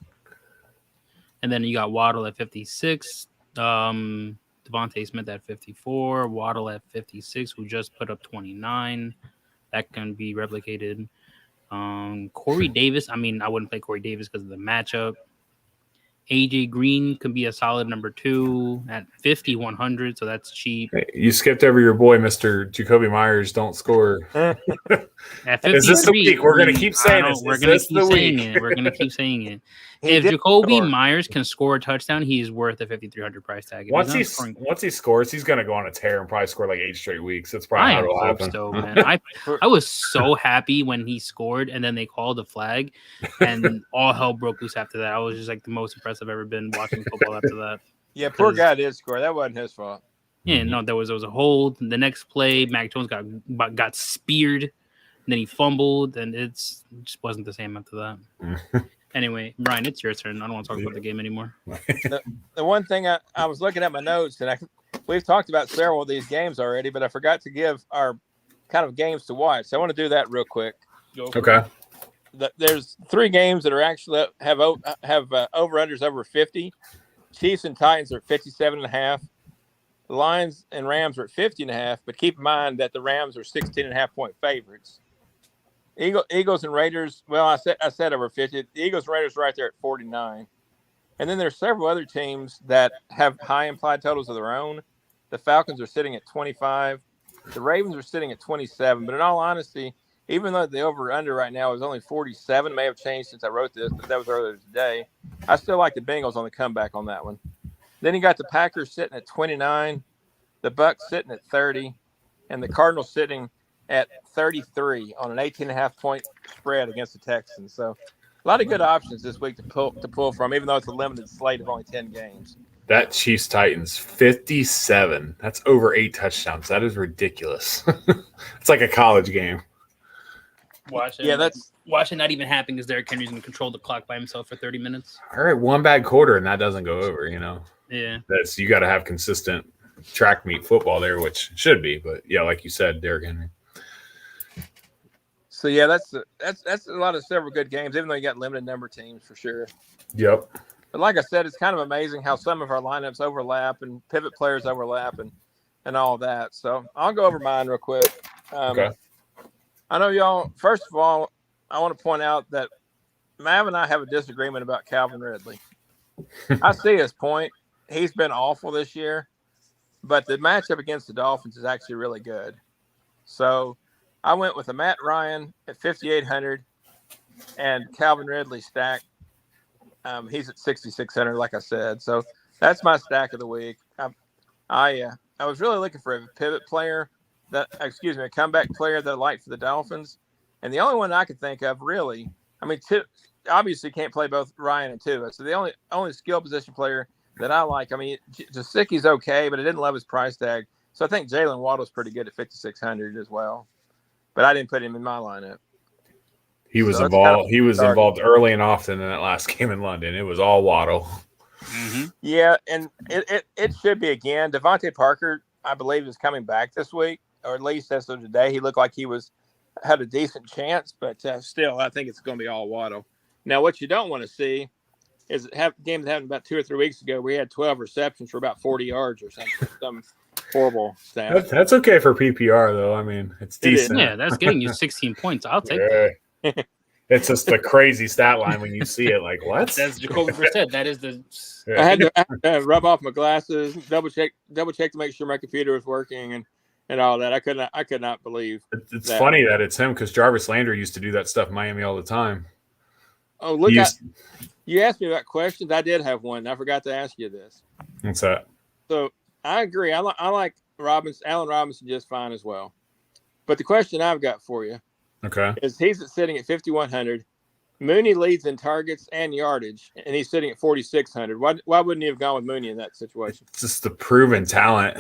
And then you got Waddle at 56. Devontae Smith at 54. Waddle at 56, who just put up 29. That can be replicated. Corey Davis. I mean, I wouldn't play Corey Davis because of the matchup. AJ Green could be a solid number 2 at 5,100, so that's cheap. Hey, you skipped over your boy, Mr. Jacoby Myers. Don't score. Is this the week? We're going to keep saying this. We're going to keep saying it. We're going to keep saying it. If Jacoby Myers can score a touchdown, he's worth a 5,300 price tag. Once he scores, he's going to go on a tear and probably score like 8 straight weeks. That's probably how it'll happen. So, man. I was so happy when he scored, and then they called the flag, and all hell broke loose after that. I was just like the most impressed I've ever been watching football after that. Yeah, poor guy did score. That wasn't his fault. Yeah, no, there was a hold. The next play, Mac Jones got speared, and then he fumbled, and it just wasn't the same after that. Anyway, Brian, it's your turn. I don't want to talk about the game anymore. The one thing I was looking at my notes, and we've talked about several of these games already, but I forgot to give our kind of games to watch. So I want to do that real quick. Okay. There's 3 games that are actually have over-unders over 50. Chiefs and Titans are at 57.5. The Lions and Rams are at 50.5, but keep in mind that the Rams are 16.5-point favorites. Eagles and Raiders, well, I said over 50. The Eagles and Raiders are right there at 49. And then there's several other teams that have high implied totals of their own. The Falcons are sitting at 25. The Ravens are sitting at 27. But in all honesty, even though the over-under right now is only 47, it may have changed since I wrote this, but that was earlier today, I still like the Bengals on the comeback on that one. Then you got the Packers sitting at 29, the Bucs sitting at 30, and the Cardinals sitting at 33 on an 18.5-point spread against the Texans. So a lot of good options this week to pull from, even though it's a limited slate of only 10 games. That Chiefs Titans 57. That's over 8 touchdowns. That is ridiculous. It's like a college game. Watch it. Yeah, watch it not even happen because Derrick Henry's going to control the clock by himself for 30 minutes. All right, one bad quarter and that doesn't go over. Yeah, You got to have consistent track meet football there, which should be. But yeah, like you said, Derrick Henry. So yeah, that's a lot of several good games, even though you got limited number of teams for sure. Yep. But like I said, it's kind of amazing how some of our lineups overlap and pivot players overlap and all that. So I'll go over mine real quick. Okay. I know y'all. First of all, I want to point out that Mav and I have a disagreement about Calvin Ridley. I see his point. He's been awful this year, but the matchup against the Dolphins is actually really good. So I went with a Matt Ryan at 5,800 and Calvin Ridley stack. He's at 6,600, like I said. So that's my stack of the week. I was really looking for a pivot player a comeback player that I like for the Dolphins. And the only one I could think of really, obviously can't play both Ryan and Tua. So the only skill position player that I like, Jasicki's okay, but I didn't love his price tag. So I think Jalen Waddle's pretty good at 5,600 as well. But I didn't put him in my lineup. He was involved. He was involved early and often in that last game in London. It was all Waddle. Mm-hmm. Yeah, and it should be again. Devontae Parker, I believe, is coming back this week, or at least as of today. He looked like he had a decent chance, but still, I think it's going to be all Waddle. Now, what you don't want to see is games that happened about 2 or 3 weeks ago. We had 12 receptions for about 40 yards or something. Some horrible stat. That's okay for PPR, though. It's decent. Yeah, that's getting you 16 points. I'll take that. It's just a crazy stat line when you see it. Like, what? That's Jacoby Brissett. That is the. I had to rub off my glasses, double check to make sure my computer was working, and all that. I could not believe. It's funny that it's him because Jarvis Landry used to do that stuff in Miami all the time. Oh, look! You asked me about questions. I did have one. I forgot to ask you this. What's that? So I agree. I like Allen Robinson just fine as well. But the question I've got for you, is he's sitting at 5,100. Mooney leads in targets and yardage, and he's sitting at 4,600. Why wouldn't he have gone with Mooney in that situation? It's just the proven talent.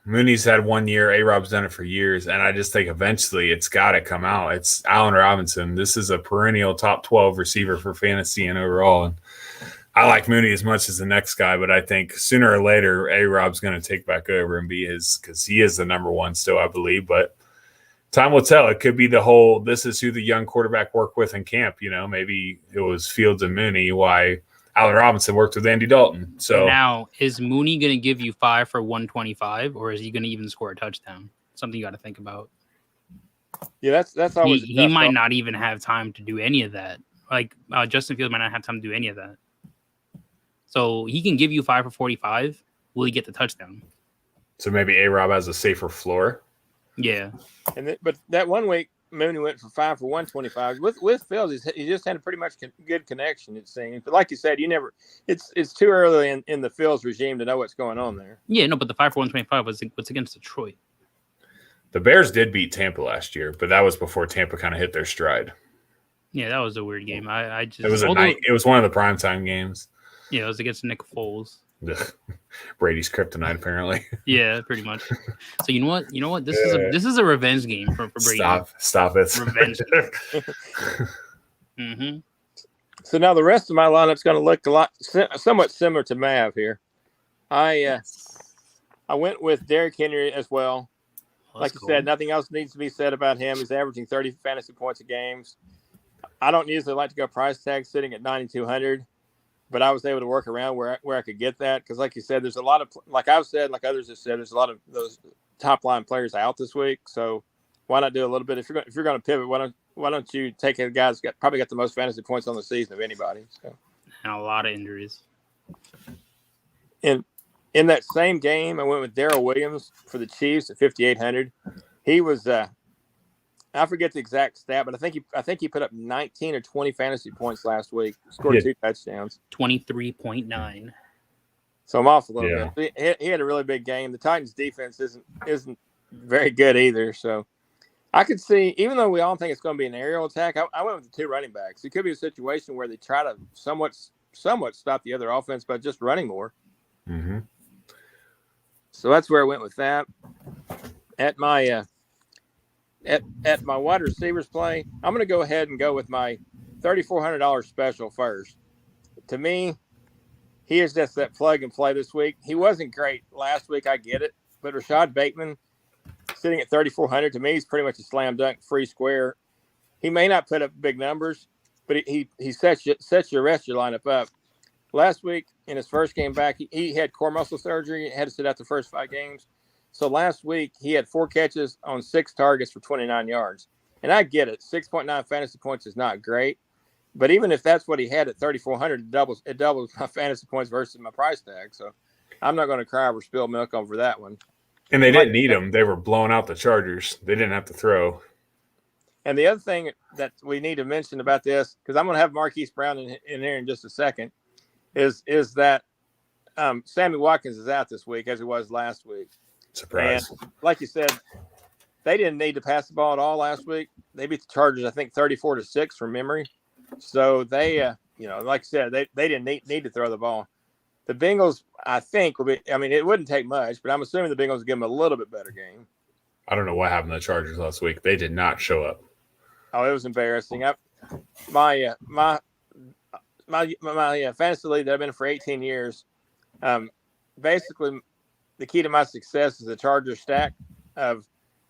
Mooney's had 1 year. A-Rob's done it for years, and I just think eventually it's got to come out. It's Allen Robinson. This is a perennial top 12 receiver for fantasy and overall. And I like Mooney as much as the next guy, but I think sooner or later A-Rob's going to take back over and be his, because he is the number one still, I believe. But time will tell. It could be the whole, this is who the young quarterback worked with in camp. Maybe it was Fields and Mooney, why Allen Robinson worked with Andy Dalton. So now, is Mooney going to give you 5 for 125, or is he going to even score a touchdown? Something you got to think about. Yeah, that's always. He might not even have time to do any of that. Like Justin Fields might not have time to do any of that. So he can give you 5 for 45. Will he get the touchdown? So maybe A-Rob has a safer floor. Yeah. But that 1 week, Mooney went for 5 for 125. With Fields, he just had a pretty much good connection, it seems. But like you said, it's too early in the Fields regime to know what's going on there. Yeah, no, but the 5 for 125 was against Detroit. The Bears did beat Tampa last year, but that was before Tampa kind of hit their stride. Yeah, that was a weird game. It was It was one of the primetime games. Yeah, it was against Nick Foles. Brady's kryptonite, apparently. Yeah, pretty much. So you know what? This is a revenge game for Brady. Stop it. Revenge. Mm-hmm. So now the rest of my lineup's going to look somewhat similar to Mav here. I went with Derrick Henry as well. Like you said, nothing else needs to be said about him. He's averaging 30 fantasy points a game. I don't usually like to go price tag sitting at 9,200. But I was able to work around where I could get that because, like you said, there's a lot of, like I've said, like others have said, there's a lot of those top line players out this week. So why not do a little bit? If you're going to pivot, why don't you take a guy that's probably got the most fantasy points on the season of anybody? So. And a lot of injuries. In that same game, I went with Darrell Williams for the Chiefs at 5,800. He was I forget the exact stat, but I think he put up 19 or 20 fantasy points last week. Scored 2 touchdowns. 23.9. So I'm off a little bit. He had a really big game. The Titans' defense isn't very good either. So I could see, even though we all think it's going to be an aerial attack, I went with the 2 running backs. It could be a situation where they try to somewhat stop the other offense by just running more. Mm-hmm. So that's where I went with that. At my at my wide receivers play, I'm going to go ahead and go with my $3,400 special first. To me, he is just that plug and play this week. He wasn't great last week. I get it. But Rashad Bateman sitting at 3,400, to me, he's pretty much a slam dunk free square. He may not put up big numbers, but he sets your rest of your lineup up. Last week, in his first game back, he had core muscle surgery, had to sit out the first 5 games. So last week, he had 4 catches on 6 targets for 29 yards. And I get it. 6.9 fantasy points is not great. But even if that's what he had at 3,400, it doubles my fantasy points versus my price tag. So I'm not going to cry over spilled milk over that one. And they didn't need him. They were blowing out the Chargers. They didn't have to throw. And the other thing that we need to mention about this, because I'm going to have Marquise Brown in here in just a second, is that Sammy Watkins is out this week as he was last week. Surprise. And like you said, they didn't need to pass the ball at all last week. They beat the Chargers, I think, 34-6 from memory. So they, like I said, they didn't need to throw the ball. The Bengals, I think, will be. I mean, it wouldn't take much, but I'm assuming the Bengals will give them a little bit better game. I don't know what happened to the Chargers last week. They did not show up. Oh, it was embarrassing. My fantasy league that I've been in for 18 years. Basically, the key to my success is the Chargers stack of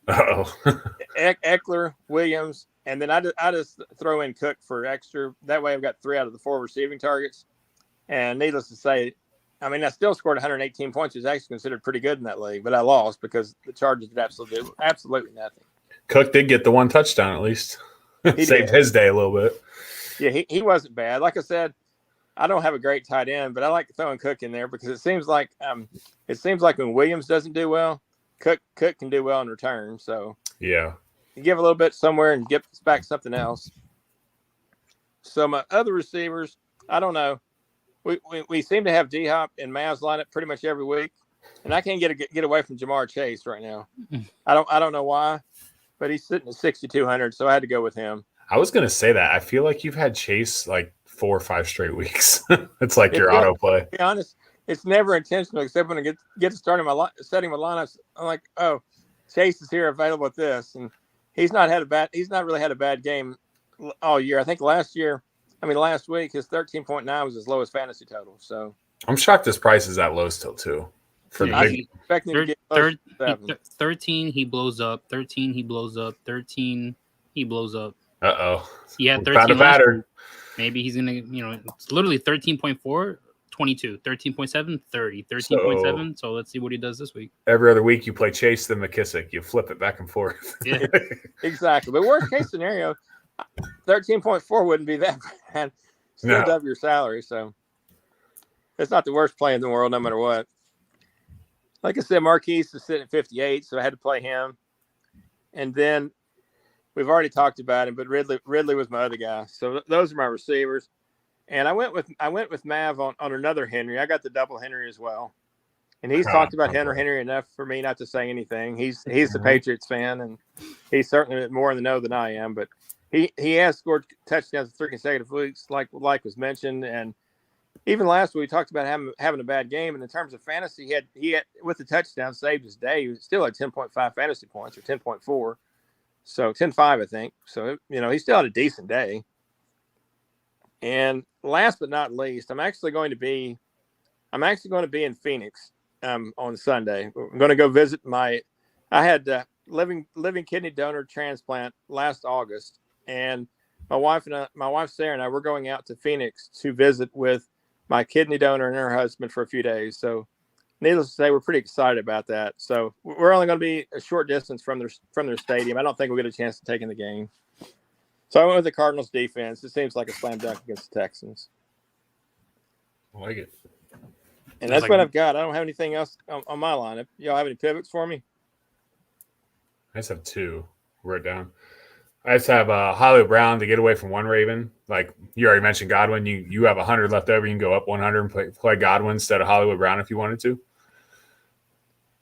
Eckler, Williams, and then I just throw in Cook for extra. That way, I've got 3 out of the 4 receiving targets. And needless to say, I mean, I still scored 118 points, which is actually considered pretty good in that league, but I lost because the Chargers did absolutely nothing. Cook did get the 1 touchdown at least. Saved his day a little bit. Yeah, he wasn't bad. Like I said, I don't have a great tight end, but I like throwing Cook in there because it seems like when Williams doesn't do well, Cook can do well in return. So yeah, you give a little bit somewhere and get back something else. So my other receivers, I don't know. We seem to have D-Hop and Mavs lineup pretty much every week, and I can't get away from Jamar Chase right now. I don't know why, but he's sitting at 6,200, so I had to go with him. I was gonna say that. I feel like you've had Chase like 4 or 5 straight weeks. It's like your autoplay. To be honest, it's never intentional, except when I get to setting my lineups. I'm like, oh, Chase is here available at this, and he's not really had a bad game all year. I think last week his 13.9 was his lowest fantasy total. So I'm shocked his price is that low still too. Expecting to get 13, he blows up. 13, he blows up. 13, he blows up. Yeah, 13 last year. Maybe he's gonna, it's literally 13.4, 22, 13.7, 30, 13.7. So let's see what he does this week. Every other week you play Chase then McKissick. You flip it back and forth. Yeah, exactly. But worst case scenario, 13.4 wouldn't be that bad. Still double your salary, so it's not the worst play in the world, no matter what. Like I said, Marquise is sitting at 58, so I had to play him. And then we've already talked about him, but Ridley was my other guy. So those are my receivers. And I went with Mav on another Henry. I got the double Henry as well. And he's talked about Henry enough for me not to say anything. He's the Patriots fan, and he's certainly more in the know than I am. But he has scored touchdowns in 3 consecutive weeks, like was mentioned. And even last week we talked about having a bad game. And in terms of fantasy, he had with the touchdown saved his day. He still had 10.5 fantasy points or 10.4. So 10.5, I think. So, he still had a decent day. And last but not least, I'm actually going to be in Phoenix on Sunday. I'm going to go visit I had living kidney donor transplant last August, and my wife Sarah and I, we're going out to Phoenix to visit with my kidney donor and her husband for a few days. So needless to say, we're pretty excited about that. So we're only going to be a short distance from their stadium. I don't think we'll get a chance to take in the game. So I went with the Cardinals defense. It seems like a slam dunk against the Texans. I like it. And that's what I've got. I don't have anything else on my lineup. Y'all have any pivots for me? I just have 2. Write it down. I just have Hollywood Brown to get away from one Raven. Like you already mentioned, Godwin. You have 100 left over. You can go up 100 and play Godwin instead of Hollywood Brown if you wanted to.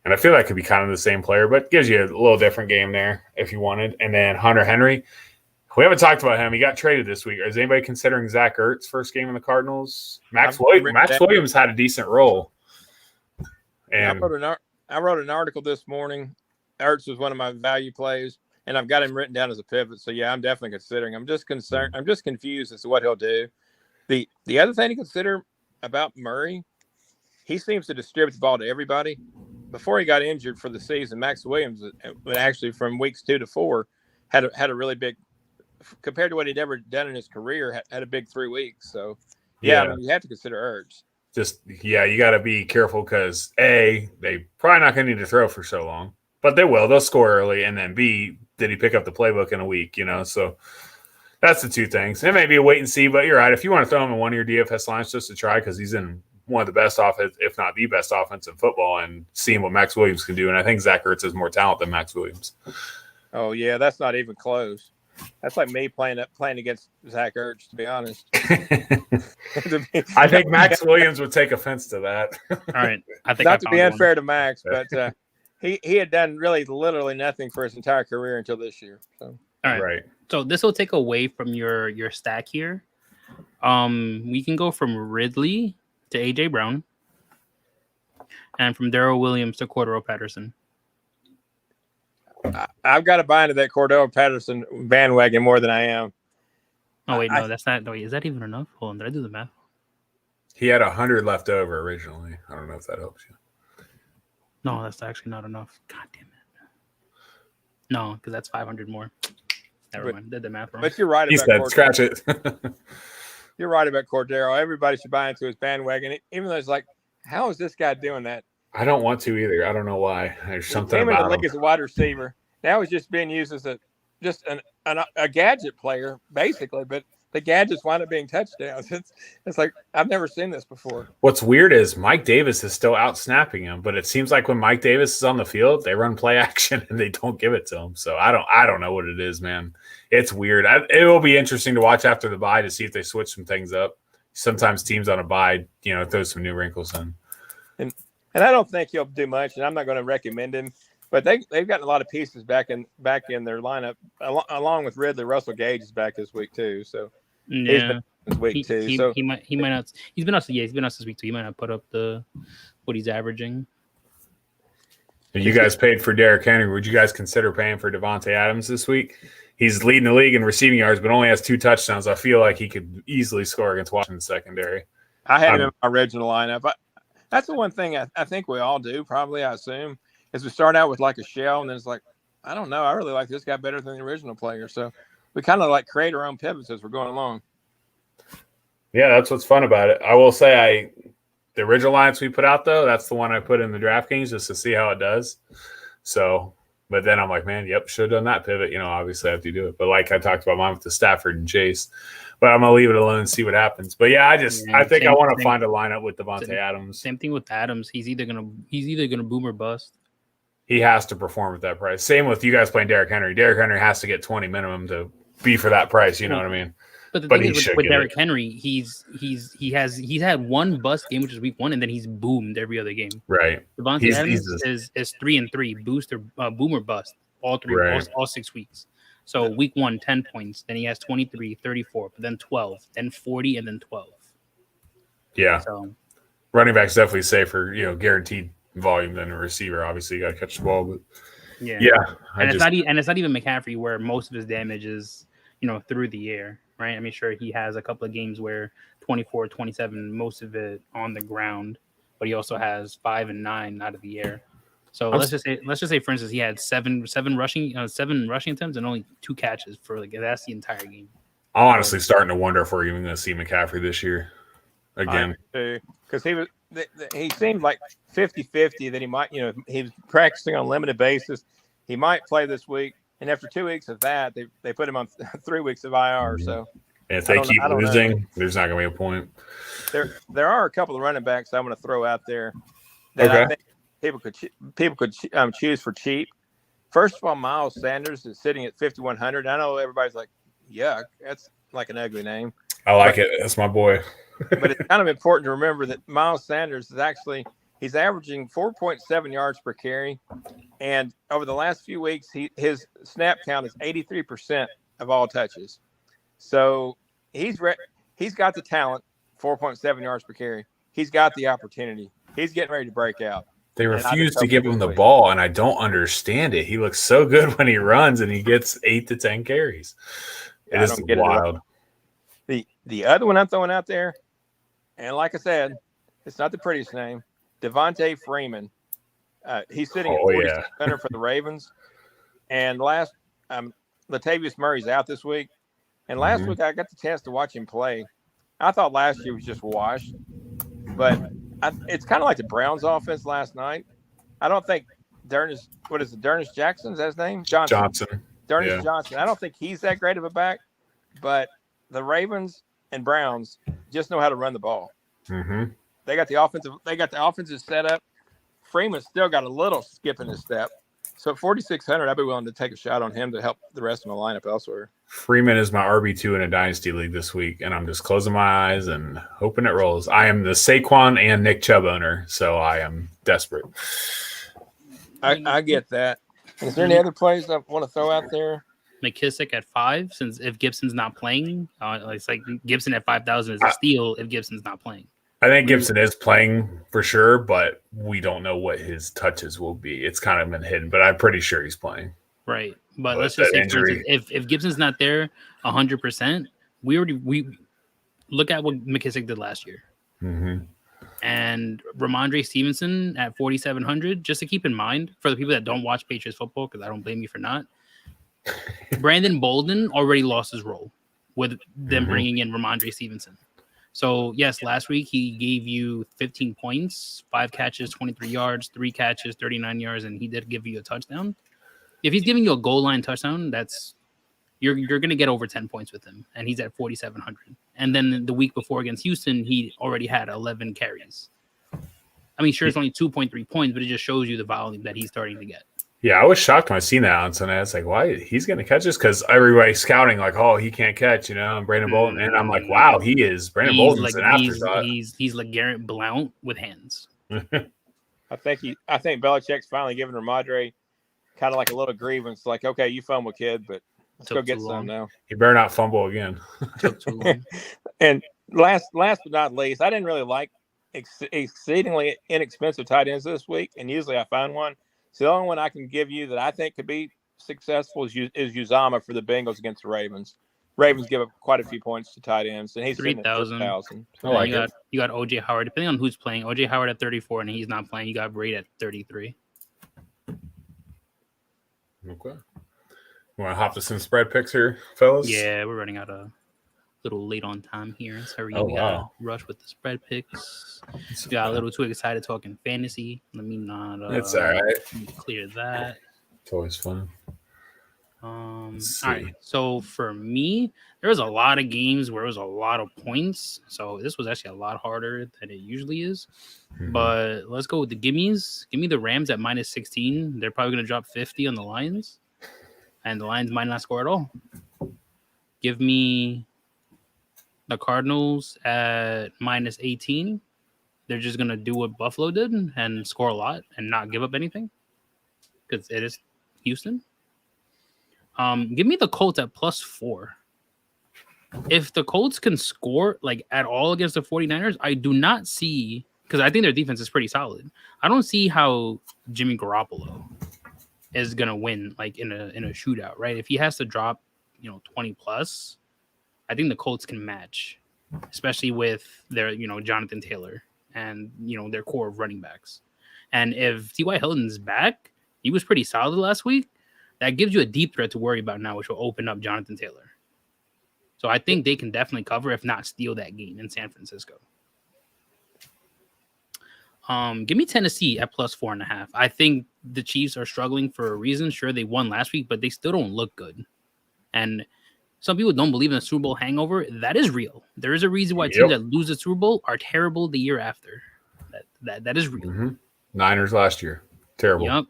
And I feel that could be kind of the same player, but gives you a little different game there if you wanted. And then Hunter Henry. We haven't talked about him. He got traded this week. Is anybody considering Zach Ertz first game in the Cardinals? Max Williams had a decent role. And I wrote an article this morning. Ertz was one of my value plays. and I've got him written down as a pivot. So yeah, I'm definitely considering. I'm just concerned. I'm just confused as to what he'll do. The other thing to consider about Murray, he seems to distribute the ball to everybody. Before he got injured for the season, Max Williams, actually from weeks 2 to 4, had a really big, compared to what he'd ever done in his career, had a big 3 weeks. So yeah, I mean, you have to consider Ertz. You got to be careful because A, they probably not going to need to throw for so long, but they will. They'll score early, and then B, did he pick up the playbook in a week? So that's the two things. It may be a wait and see, but you're right. If you want to throw him in one of your DFS lines just to try, because he's in one of the best offense, if not the best offense in football, and seeing what Max Williams can do, and I think Zach Ertz has more talent than Max Williams. Oh yeah, that's not even close. That's like me playing against Zach Ertz, to be honest. I think Max Williams would take offense to that. All right. I think not to be unfair to Max, but he had done literally nothing for his entire career until this year. So. All right. So this will take away from your stack here. We can go from Ridley to AJ Brown, and from Daryl Williams to Cordero Patterson. I've got to buy into that Cordero Patterson bandwagon more than I am. Oh wait, no, that's not. Wait, is that even enough? Hold on, did I do the math? He had 100 left over originally. I don't know if that helps you. No, that's actually not enough. God damn it. No, because that's 500 more. Never mind. Did the math wrong. But you're right about Cordero. Scratch it. You're right about Cordero. Everybody should buy into his bandwagon, even though it's like, how is this guy doing that? I don't want to either. I don't know why. There's something about him. He came in the league as a wide receiver. Now he's just being used as a gadget player, basically. But the gadgets wind up being touchdowns. It's like, I've never seen this before. What's weird is Mike Davis is still out snapping him, but it seems like when Mike Davis is on the field, they run play action and they don't give it to him. So I don't know what it is, man. It's weird. It will be interesting to watch after the bye to see if they switch some things up. Sometimes teams on a bye, throw some new wrinkles in. And I don't think he'll do much, and I'm not going to recommend him. But they've gotten a lot of pieces back in their lineup, along with Ridley. Russell Gage is back this week too, so yeah, he's been this week too. He so might not. He's been us. Yeah, he's been us this week too. He might not put up what he's averaging. And you guys paid for Derrick Henry. Would you guys consider paying for Devontae Adams this week? He's leading the league in receiving yards, but only has 2 touchdowns. I feel like he could easily score against Washington secondary. I had him in my original lineup. That's the one thing I think we all do, probably, I assume, is we start out with like a shell, and then it's like, I don't know, I really like this guy better than the original player. So we kind of like create our own pivots as we're going along. Yeah, that's what's fun about it. I will say the original lines we put out, though, that's the one I put in the DraftKings just to see how it does. So, but then I'm like, man, yep, should have done that pivot. Obviously I have to do it. But like I talked about mine with the Stafford and Chase. But I'm going to leave it alone and see what happens. But yeah, I think I want to find a lineup with Devontae Adams. Same thing with Adams. He's either gonna boom or bust. He has to perform at that price. Same with you guys playing Derrick Henry. Derrick Henry has to get 20 minimum to be for that price. You know what I mean? But the thing is with Derrick Henry, he's had one bust game, which is week 1, and then he's boomed every other game. Right. Devontae Adams is 3-3, boost or boom or bust all 3 all 6 weeks. So week 1, 10 points. Then he has 23, 34, but then 12, then 40, and then 12. Yeah. So running back's definitely safer, guaranteed volume than a receiver. Obviously, you got to catch the ball, but yeah. It's not even McCaffrey where most of his damage is, through the air, right? I mean, sure, he has a couple of games where 24, 27, most of it on the ground, but he also has 5 and 9 out of the air. So let's just say, for instance, he had seven rushing attempts and only 2 catches for that's the entire game. I'm honestly starting to wonder if we're even going to see McCaffrey this year again. Because he seemed like 50-50 that he might, he was practicing on a limited basis. He might play this week, and after 2 weeks of that, they put him on 3 weeks of IR. So if they keep losing, there's not going to be a point. There are a couple of running backs I'm going to throw out there that I think people could choose for cheap. First of all, Miles Sanders is sitting at 5,100. I know everybody's like, yuck, that's like an ugly name. I like it. That's my boy. But it's kind of important to remember that Miles Sanders is he's averaging 4.7 yards per carry. And over the last few weeks, his snap count is 83% of all touches. So he's got the talent, 4.7 yards per carry. He's got the opportunity. He's getting ready to break out. They And I refuse just to hope give they him the win. ball, and I don't understand it. He looks so good when he runs, and he gets 8 to 10 carries. Yeah, It I is don't get it at all. wild. The other one I'm throwing out there, and like I said, it's not the prettiest name, Devontae Freeman. He's sitting at Oh, yeah. 4,600 for the Ravens. And Latavius Murray's out this week. And last week I got the chance to watch him play. I thought last year was just washed, but it's kind of like the Browns' offense last night. I don't think Dernish Jackson, is that his name? Johnson. Dernish Johnson. I don't think he's that great of a back, but the Ravens and Browns just know how to run the ball. Mm-hmm. They got the offensive setup. Freeman's still got a little skip in his step. So at 4,600, I'd be willing to take a shot on him to help the rest of my lineup elsewhere. Freeman is my RB2 in a dynasty league this week, and I'm just closing my eyes and hoping it rolls. I am the Saquon and Nick Chubb owner, so I am desperate. I get that. Is there any other plays I want to throw out there? McKissick at 5, since if Gibson's not playing, it's like Gibson at 5,000 is a steal if Gibson's not playing. I think Gibson is playing for sure, but we don't know what his touches will be. It's kind of been hidden, but I'm pretty sure he's playing. Right. But let's just say, for instance, if Gibson's not there 100%, we look at what McKissick did last year. Mm-hmm. And Ramandra Stevenson at 4,700, just to keep in mind for the people that don't watch Patriots football, because I don't blame you for not. Brandon Bolden already lost his role with them bringing in Ramandra Stevenson. So, yes, last week he gave you 15 points, 5 catches, 23 yards, 3 catches, 39 yards, and he did give you a touchdown. If he's giving you a goal line touchdown, you're going to get over 10 points with him, and he's at 4,700. And then the week before against Houston, he already had 11 carries. I mean, sure, it's only 2.3 points, but it just shows you the volume that he's starting to get. Yeah, I was shocked when I seen that on Sunday. I was like, why? He's going to catch this? Because everybody's scouting like, oh, he can't catch, and Brandon Bolden. And I'm like, wow, he is. Brandon Bolden's an afterthought. He's like Garrett Blount with hands. I think Belichick's finally giving Ramondre kind of like a little grievance, like, okay, you fumble, kid, but let's go get some now. He better not fumble again. Took too long. And last but not least, I didn't really like exceedingly inexpensive tight ends this week, and usually I find one. So the only one I can give you that I think could be successful is Uzama for the Bengals against the Ravens. Ravens give up quite a few points to tight ends, and he's 3,000. So You got OJ Howard, depending on who's playing. OJ Howard at 34, and he's not playing. You got Braid at 33. Okay. You want to hop to some spread picks here, fellas? Yeah, we're running out a little late on time here. So we gotta rush with the spread picks. Got a little too excited talking fantasy. Let me not. It's all right. Let me clear that. It's always fun. All right. So for me, there was a lot of games where it was a lot of points. So this was actually a lot harder than it usually is. Mm-hmm. But let's go with the gimmies. Give me the Rams at -16. They're probably going to drop 50 on the Lions. And the Lions might not score at all. Give me the Cardinals at -18. They're just going to do what Buffalo did and score a lot and not give up anything. Because it is Houston. Give me the Colts at +4. If the Colts can score like at all against the 49ers, I do not see, because I think their defense is pretty solid. I don't see how Jimmy Garoppolo is gonna win like in a shootout, right? If he has to drop, 20 plus, I think the Colts can match, especially with their, Jonathan Taylor and their core of running backs. And if T.Y. Hilton's back, he was pretty solid last week. That gives you a deep threat to worry about now, which will open up Jonathan Taylor. So I think they can definitely cover, if not steal that game in San Francisco. Give me Tennessee at +4.5. I think the Chiefs are struggling for a reason. Sure, they won last week, but they still don't look good. And some people don't believe in the Super Bowl hangover. That is real. There is a reason why teams that lose the Super Bowl are terrible the year after. That is real. Mm-hmm. Niners last year. Terrible. Yep.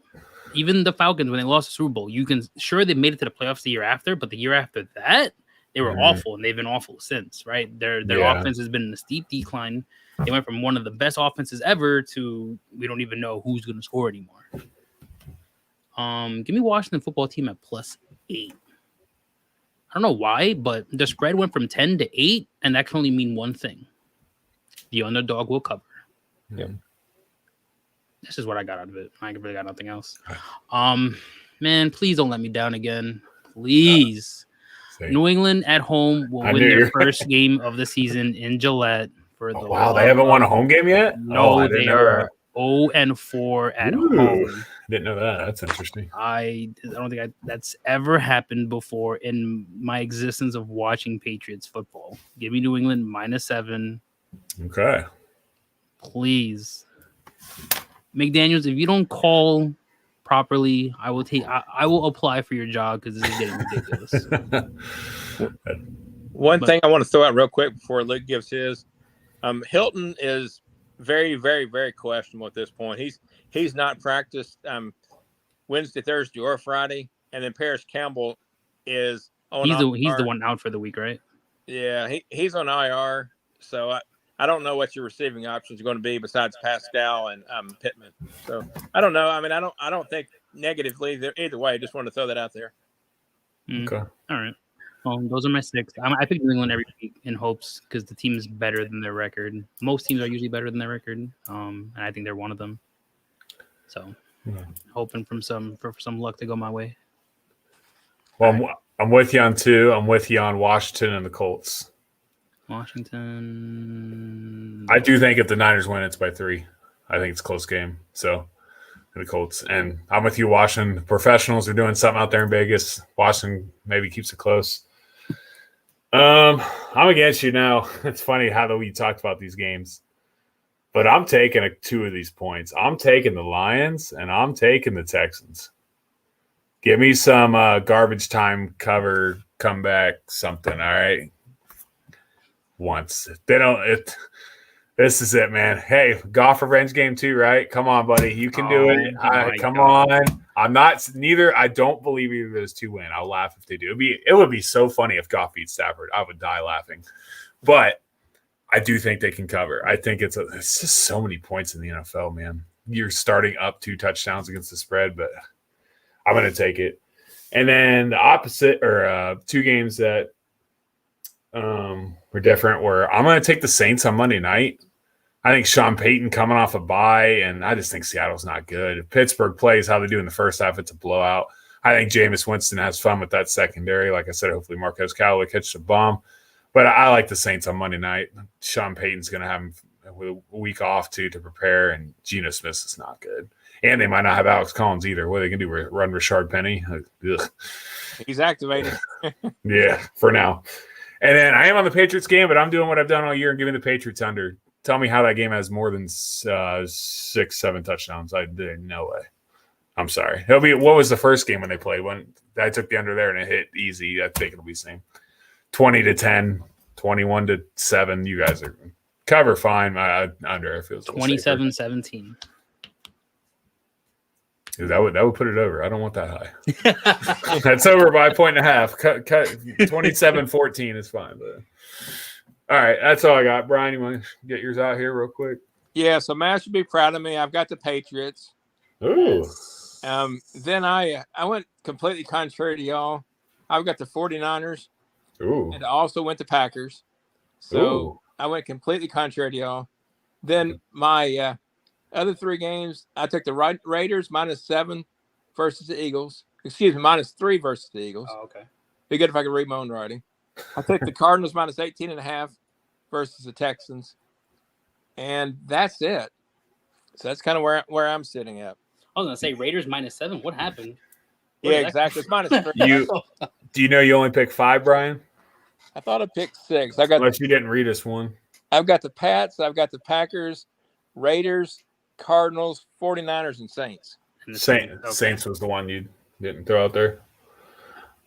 Even the Falcons, when they lost the Super Bowl, they made it to the playoffs the year after, but the year after that, they were awful, and they've been awful since, right? Their offense has been in a steep decline. They went from one of the best offenses ever to we don't even know who's going to score anymore. Give me Washington football team at +8. I don't know why, but the spread went from 10 to 8, and that can only mean one thing: the underdog will cover. Yep. this is what I got out of it. I really got nothing else. Man, please don't let me down again. Please. New England at home will win their first game of the season in Gillette. They haven't won a home game yet? No, they are 0-4 at home. Didn't know that. That's interesting. I don't think that's ever happened before in my existence of watching Patriots football. Give me New England -7. Okay. Please. McDaniels, if you don't call properly, I will apply for your job because this is getting ridiculous. One thing I want to throw out real quick before Luke gives his. Hilton is very, very, very questionable at this point. He's not practiced Wednesday, Thursday, or Friday, and then Paris Campbell is on. He's the one out for the week, right? Yeah, he's on IR. So I don't know what your receiving options are going to be besides Pascal and Pittman. So I don't know. I mean, I don't think negatively either way. I just want to throw that out there. Okay. All right. Well, those are my 6. I pick New England every week in hopes because the team is better than their record. Most teams are usually better than their record, and I think they're one of them. So, hoping for some luck to go my way. Well, I'm with you on 2. I'm with you on Washington and the Colts. Washington. I do think if the Niners win, it's by 3. I think it's a close game. So, the Colts. And I'm with you, Washington. Professionals are doing something out there in Vegas. Washington maybe keeps it close. I'm against you now. It's funny how we talked about these games. But I'm taking 2 of these points. I'm taking the Lions, and I'm taking the Texans. Give me some garbage time cover, comeback, something, all right? Once. This is it, man. Hey, golf revenge game 2, right? Come on, buddy. You can do it. Come on. I don't believe either of those 2 win. I'll laugh if they do. It would be so funny if Goff beat Stafford. I would die laughing. But I do think they can cover. I think it's just so many points in the NFL, man. You're starting up 2 touchdowns against the spread, but I'm going to take it. And then the opposite, or 2 games that were different, where I'm going to take the Saints on Monday night. I think Sean Payton coming off a bye, and I just think Seattle's not good. If Pittsburgh plays how they do in the first half, it's a blowout. I think Jameis Winston has fun with that secondary. Like I said, hopefully Marquez Callaway catches a bomb. But I like the Saints on Monday night. Sean Payton's going to have a week off, too, to prepare, and Geno Smith is not good. And they might not have Alex Collins either. What are they going to do, run Rashard Penny? Ugh. He's activated. Yeah, for now. And then I am on the Patriots game, but I'm doing what I've done all year and giving the Patriots under. Tell me how that game has more than 6-7 touchdowns. I did no way. I'm sorry. What was the first game when they played? When I took the under there and it hit easy, I think it'll be the same. 20-10, 21-7. You guys are cover fine. Under, I feel 27-17. Dude, that would put it over. I don't want that high. That's over by 1.5. Cut 27-14 is fine. But all right, that's all I got. Brian, you want to get yours out here real quick? Yeah, so Matt should be proud of me. I've got the Patriots. Ooh. Then I went completely contrary to y'all. I've got the 49ers. Ooh. And I also went to Packers. So I went completely contrary to y'all. Then my other 3 games, I took the Raiders -7 versus the Eagles. Excuse me, -3 versus the Eagles. Oh, okay. Be good if I could read my own writing. I took the Cardinals -18.5 versus the Texans. And that's it. So that's kind of where I'm sitting at. I was going to say Raiders -7. What happened? Yeah, exactly. It's -3. Do you know you only picked 5, Brian? I thought I picked 6. Unless you didn't read us one. I've got the Pats. I've got the Packers, Raiders, Cardinals, 49ers, and Saints. Saints was the one you didn't throw out there.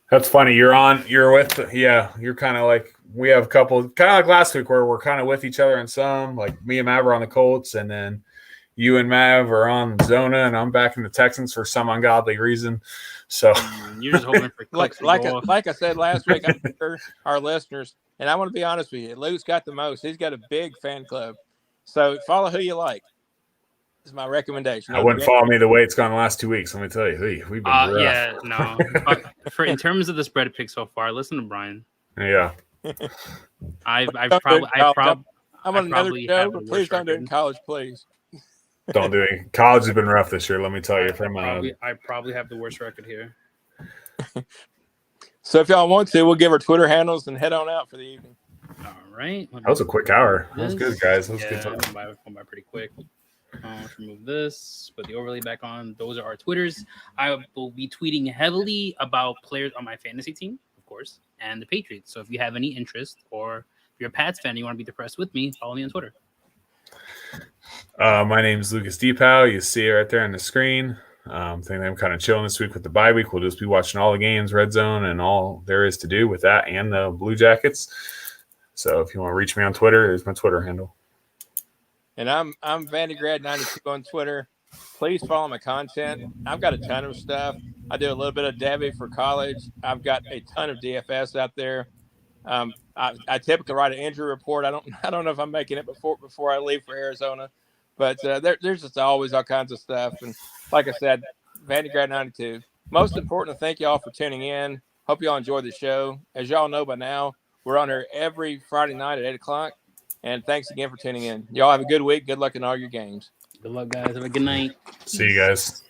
That's funny. You're kind of like, we have a couple, kind of like last week where we're kind of with each other in some, like me and Mav are on the Colts, and then you and Mav are on Zona, and I'm back in the Texans for some ungodly reason. So you're just hoping for clicks like I said last week, I'm sure our listeners, and I want to be honest with you, Lou's got the most. He's got a big fan club. So follow who you like. Is my recommendation. I wouldn't follow me the way it's gone the last 2 weeks. Let me tell you, we've been rough. Yeah, no. In terms of the spread pick so far, listen to Brian. Yeah. I'm on another show, but please don't do it in college, please. Don't do it. College has been rough this year. Let me tell you. I probably have the worst record here. So if y'all want to, we'll give our Twitter handles and head on out for the evening. All right. That was a quick hour. That was good, guys. That was good Going talk. by pretty quick. Let's remove this, put the overlay back on. Those are our Twitters. I will be tweeting heavily about players on my fantasy team, of course, and the Patriots. So if you have any interest, or if you're a Pats fan and you want to be depressed with me, follow me on Twitter. My name is Lucas Deepow. You see it right there on the screen. Think I'm kind of chilling this week with the bye week. We'll just be watching all the games, Red Zone, and all there is to do with that and the Blue Jackets. So if you want to reach me on Twitter, there's my Twitter handle. And I'm Vandegrad92 on Twitter. Please follow my content. I've got a ton of stuff. I do a little bit of Devy for college. I've got a ton of DFS out there. I typically write an injury report. I don't know if I'm making it before I leave for Arizona, but there's just always all kinds of stuff. And like I said, Vandegrad92. Most important, thank y'all for tuning in. Hope y'all enjoy the show. As y'all know by now, we're on here every Friday night at 8 o'clock. And thanks again for tuning in. Y'all have a good week. Good luck in all your games. Good luck, guys. Have a good night. See you guys.